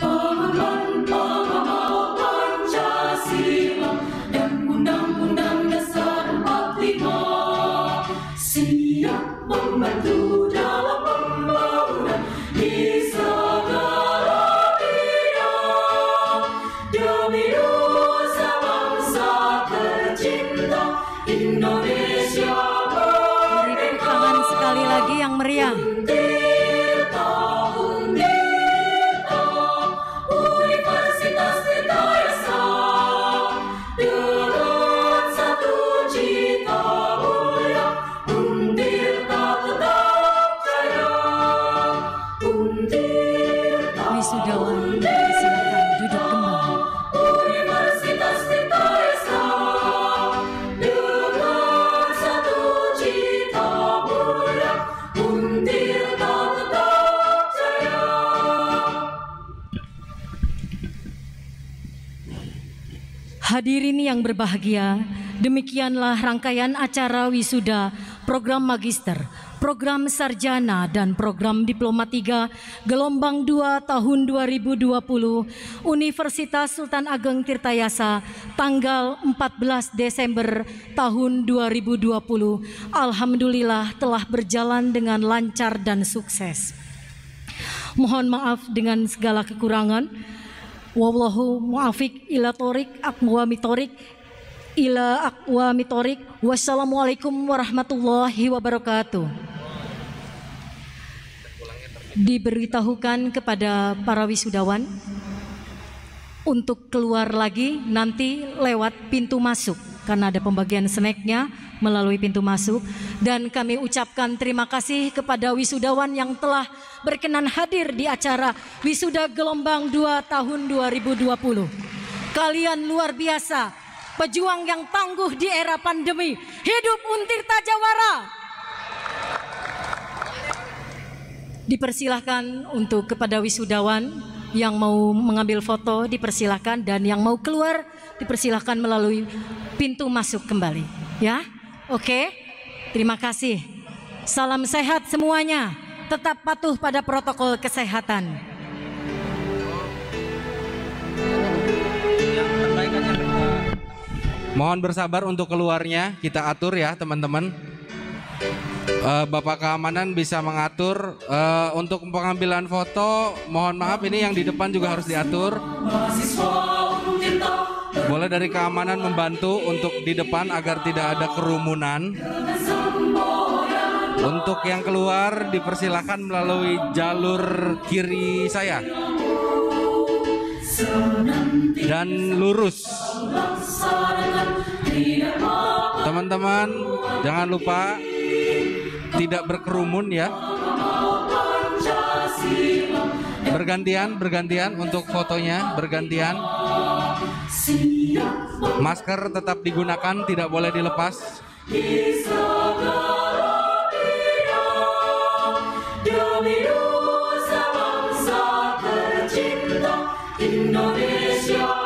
pengemban pemahaman Pancasila dan Undang-Undang Dasar 45, siap membantu dalam pembangunan di segala bidang demi nusa bangsa tercinta Indonesia Beri tepuk tangan sekali lagi yang meriah. Universitas Tirtayasa dengan satu cita mulia, Untirta tetap jaya. Untirta, Wisudawan silakan duduk kembali. Universitas Tirtayasa dengan satu cita mulia, Untirta tetap jaya. Hadirin yang berbahagia, demikianlah rangkaian acara wisuda program magister, program sarjana, dan program diploma 3 gelombang 2 tahun 2020 Universitas Sultan Ageng Tirtayasa tanggal 14 Desember tahun 2020. Alhamdulillah telah berjalan dengan lancar dan sukses. Mohon maaf dengan segala kekurangan. Wallahu muafiq ila thorik aqwa mitorik ila aqwa mitorik. Wassalamualaikum warahmatullahi wabarakatuh. Diberitahukan kepada para wisudawan untuk keluar lagi nanti lewat pintu masuk karena ada pembagian snacknya melalui pintu masuk. Dan kami ucapkan terima kasih kepada wisudawan yang telah berkenan hadir di acara wisuda gelombang 2 tahun 2020. Kalian luar biasa, pejuang yang tangguh di era pandemi. Hidup Untirta Jawara. Dipersilahkan untuk kepada wisudawan yang mau mengambil foto dipersilahkan, dan yang mau keluar dipersilahkan melalui pintu masuk kembali. Ya, oke. Terima kasih. Salam sehat semuanya. Tetap patuh pada protokol kesehatan. Mohon bersabar untuk keluarnya, kita atur ya teman-teman. Bapak keamanan bisa mengatur untuk pengambilan foto. Mohon maaf, ini yang di depan juga harus diatur. Boleh dari keamanan membantu untuk di depan agar tidak ada kerumunan. Untuk yang keluar dipersilakan melalui jalur kiri saya. Dan lurus. Teman-teman, jangan lupa tidak berkerumun ya. Bergantian untuk fotonya, bergantian. Masker tetap digunakan, tidak boleh dilepas. Demi nusa bangsa tercinta Indonesia.